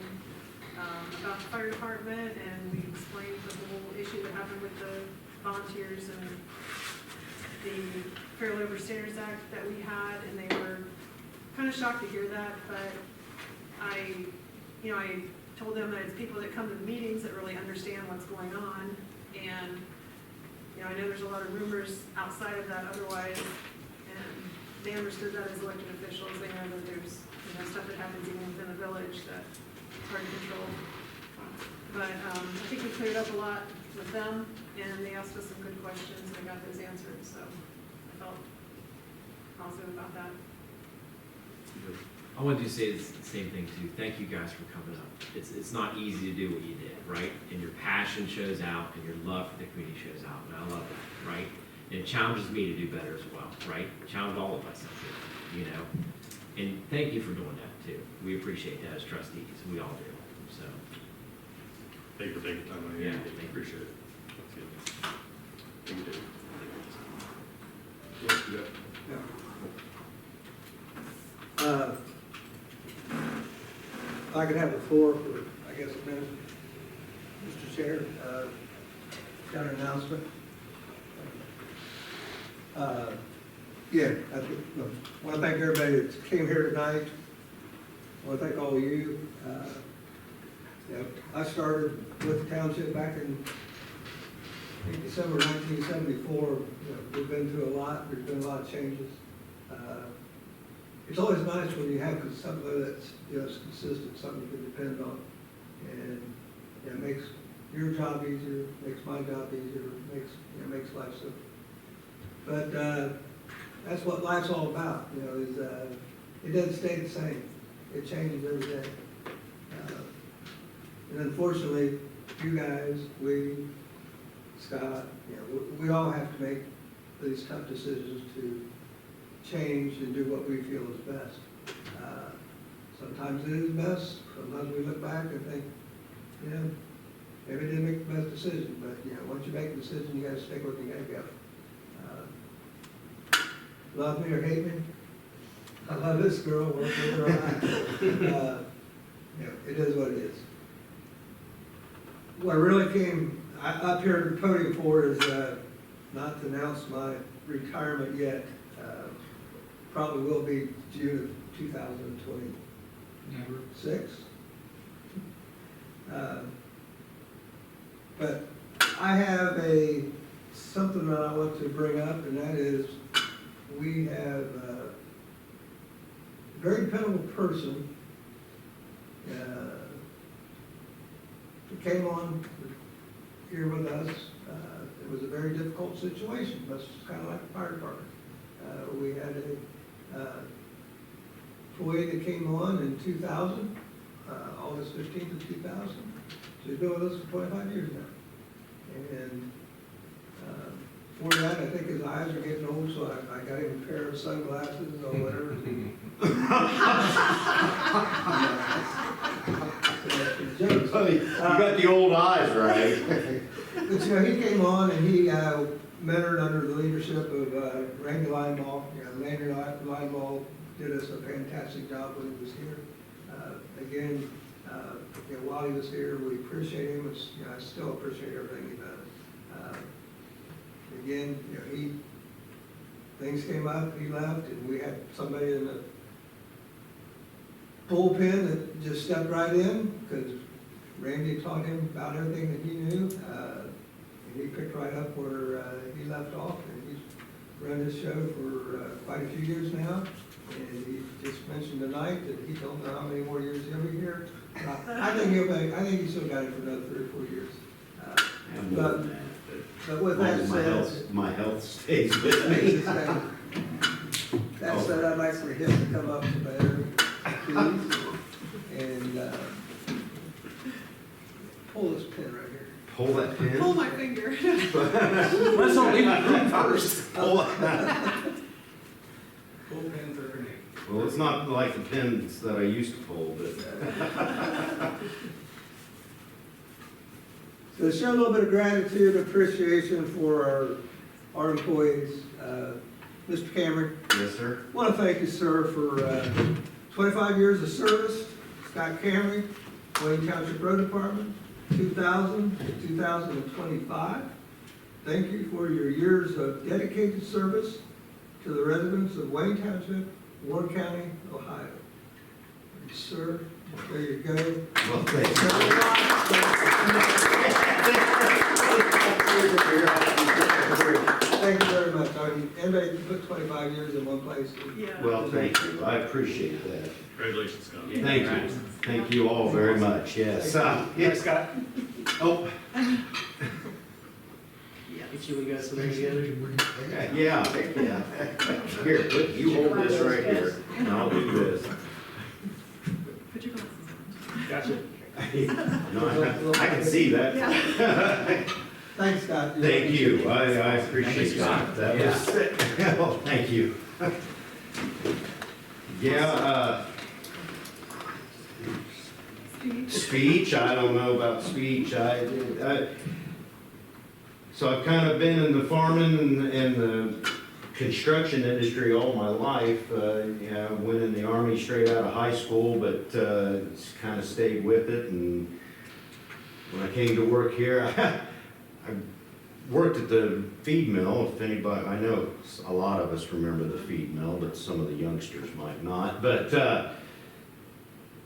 about the fire department, and we explained the whole issue that happened with the volunteers and the Fair Labor Standards Act that we had, and they were kind of shocked to hear that, but I told them that it's people that come to the meetings that really understand what's going on, and, I know there's a lot of rumors outside of that otherwise, and they understood that as elected officials. They know that there's, stuff that happens even within the village that it's hard to control. But I think we cleared up a lot with them, and they asked us some good questions, and I got those answered, so I felt positive about that. I wanted to say the same thing too. Thank you guys for coming up. It's not easy to do what you did, right? And your passion shows out, and your love for the community shows out, and I love that, right? And it challenges me to do better as well, right? It challenged all of us up here, And thank you for doing that too. We appreciate that as trustees. We all do. So, Thank you for taking time on Yeah, it. thank you. Appreciate it. Thank you, David. Yes, you got it. If I could have the floor for, I guess, a minute. Mr. Chair, got an announcement. I want to thank everybody that came here tonight. I want to thank all of you. I started with the township back in December 1974. We've been through a lot. There's been a lot of changes. It's always nice when you have somebody that's consistent, something you can depend on, and it makes your job easier, makes my job easier, makes life simple. But that's what life's all about. Is it doesn't stay the same. It changes every day. And unfortunately, you guys, Scott, we all have to make these tough decisions to change and do what we feel is best. Sometimes it is best, sometimes we look back and think, maybe didn't make the best decision, but once you make a decision, you gotta stick with it, you gotta go. Love me or hate me, I love this girl, work with her. It is what it is. What I really came up here at the podium for is not to announce my retirement yet. Probably will be June of 2026. But I have something that I want to bring up, and that is we have a very dependable person who came on here with us. It was a very difficult situation, but it's kind of like the fire department. We had a employee that came on in 2000, August 15th of 2000. She's been with us for 25 years now. And before that, I think his eyes are getting old, so I got him a pair of sunglasses or whatever. You got the old eyes, right? But he came on and he mentored under the leadership of Randy Linebaugh. Randy Linebaugh did us a fantastic job when he was here. Again, while he was here, we appreciate him. I still appreciate everything he does. Again, things came up, he left, and we had somebody in the bullpen that just stepped right in because Randy taught him about everything that he knew. And he picked right up where he left off, and he's run this show for quite a few years now. And he just mentioned tonight that he don't know how many more years he'll be here. I think he's still got it for another 3 or 4 years. And more than that, But with but that as long as said, my health stays with me. that said, I'd like for him to come up to better, please, and pull this pin right here. Pull that pin. Pull my finger. Let's all leave it room first. Pull it. Full pin for grenade. Well, it's not like the pins that I used to pull, but So to show a little bit of gratitude, appreciation for our employees, Mr. Cameron, yes, sir. I want to thank you, sir, for 25 years of service. Scott Cameron, Wayne Township Road Department, 2000 to 2025. Thank you for your years of dedicated service to the residents of Wayne Township, Ward County, Ohio. Sir, there you go. Well, thank Thank you very much. I mean, anybody can put 25 years in one place. Yeah. Well, thank you. I appreciate that. Congratulations, Scott. Thank you. Thank you all very much. Yes. Thanks, Scott. Oh, Get you, we got something together. yeah. Here, you hold this right here, and I'll do this. Put your glasses on. Gotcha. No, I can see that. Yeah. Thanks, Scott. Thank you. I appreciate that. That was, well, thank you. Yeah, speech, I don't know about speech. So I've kind of been in the farming and the construction industry all my life. Yeah, I went in the Army straight out of high school, but kind of stayed with it. And when I came to work here, I worked at the feed mill. If anybody, I know a lot of us remember the feed mill, but some of the youngsters might not. But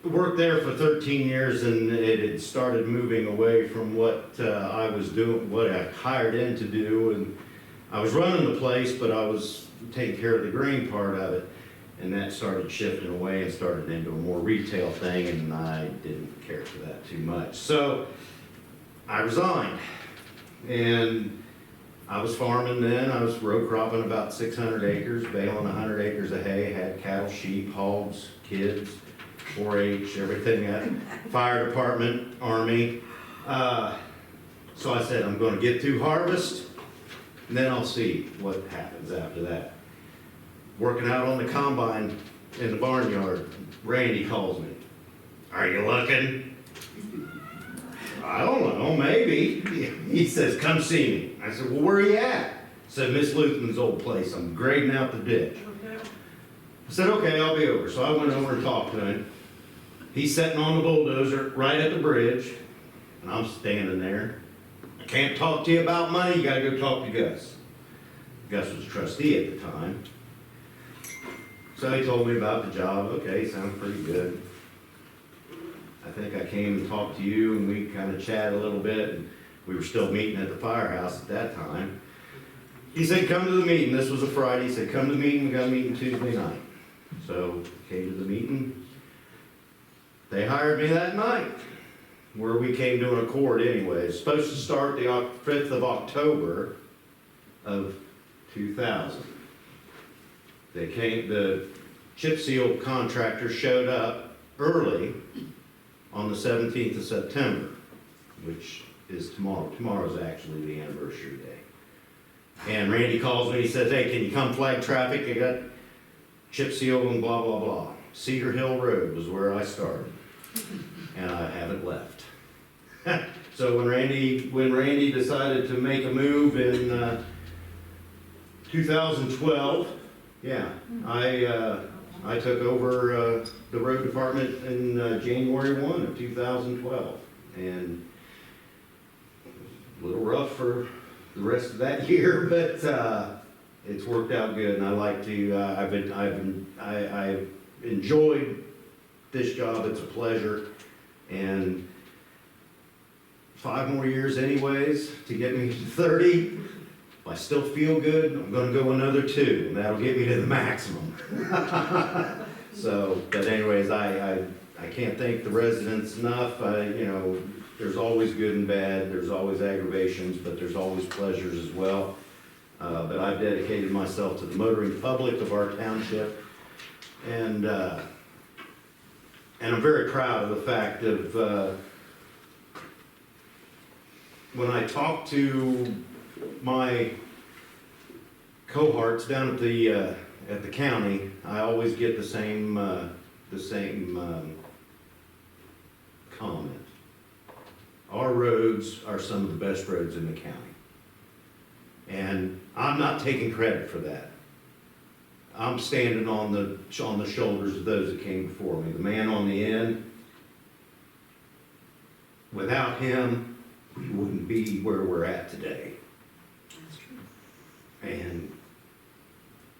worked there for 13 years, and it had started moving away from what I was doing, what I hired in to do. And I was running the place, but I was taking care of the grain part of it. And that started shifting away and started into a more retail thing, and I didn't care for that too much. So I resigned. And I was farming then. I was row cropping about 600 acres, baling 100 acres of hay, had cattle, sheep, hogs, kids, 4-H, everything at fire department, Army. So I said, I'm going to get through harvest, and then I'll see what happens after that. Working out on the combine in the barnyard, Randy calls me. Are you looking? I don't know, maybe. He says, come see me. I said, well, where are you at? He said, Miss Luthman's old place. I'm grading out the ditch. Okay. I said, okay, I'll be over. So I went over and talked to him. He's sitting on the bulldozer right at the bridge, and I'm standing there. I can't talk to you about money. You gotta go talk to Gus. Gus was trustee at the time. So he told me about the job. Okay, sounds pretty good. I think I came and talked to you, and we kind of chatted a little bit, and we were still meeting at the firehouse at that time. He said, come to the meeting. This was a Friday. He said, come to the meeting. We got a meeting Tuesday night. So came to the meeting. They hired me that night, where we came to an accord anyway. It's supposed to start the 5th of October of 2000. They came, the chip seal contractor showed up early on the 17th of September, which is tomorrow. Tomorrow's actually the anniversary day. And Randy calls me, he says, hey, can you come flag traffic? I got chip seal and blah, blah, blah. Cedar Hill Road was where I started, and I haven't left. So when Randy decided to make a move in 2012, yeah, I took over the road department in January 1 of 2012, and a little rough for the rest of that year, but it's worked out good, and I like to. I've enjoyed this job. It's a pleasure, and 5 more years anyways to get me to 30. If I still feel good, I'm gonna go another 2, and that'll get me to the maximum. So, but anyways, I can't thank the residents enough. You know, there's always good and bad, there's always aggravations, but there's always pleasures as well. But I've dedicated myself to the motoring public of our township, and I'm very proud of the fact of when I talk to my cohorts down at the county, I always get the same comment. Our roads are some of the best roads in the county. And I'm not taking credit for that. I'm standing on the shoulders of those that came before me. The man on the end, without him, we wouldn't be where we're at today. That's true. And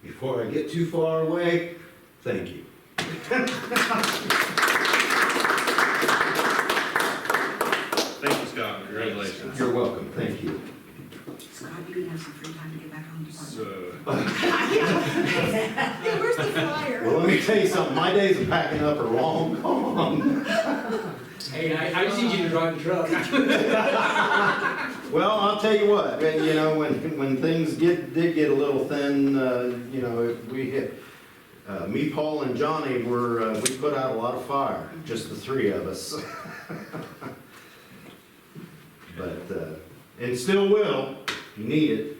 before I get too far away, thank you. Thank you, Scott. Congratulations. You're welcome, thank you. Scott, you can have some free time to get back on the department. So, Yeah, where's the flyer? Well, let me tell you something, my days of packing up are long gone. Hey, I just need you to drive the truck. Well, I'll tell you what, you know, when things did get a little thin, you know, we hit, me, Paul, and Johnny we put out a lot of fire, just the 3 of us. But, and still will, if you need it.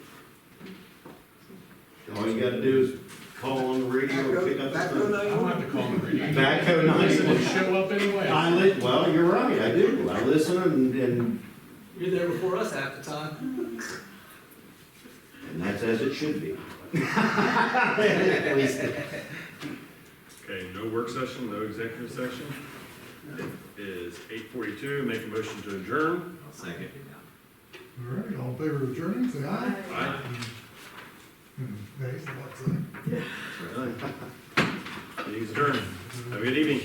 All you gotta do is call on the radio, pick up the Back phone. row I don't have to call the radio. Backhoe Listen 91. and show up anyway. Well, you're right, I do. I listen and You're there before us half the time. that's as it should be. At least. okay, no work session, no executive session. It is 8:42, make a motion to adjourn. Second. All right, all in favor of adjourning, say aye. Aye. Nay, say what, say? Meeting's adjourned. Have a good evening.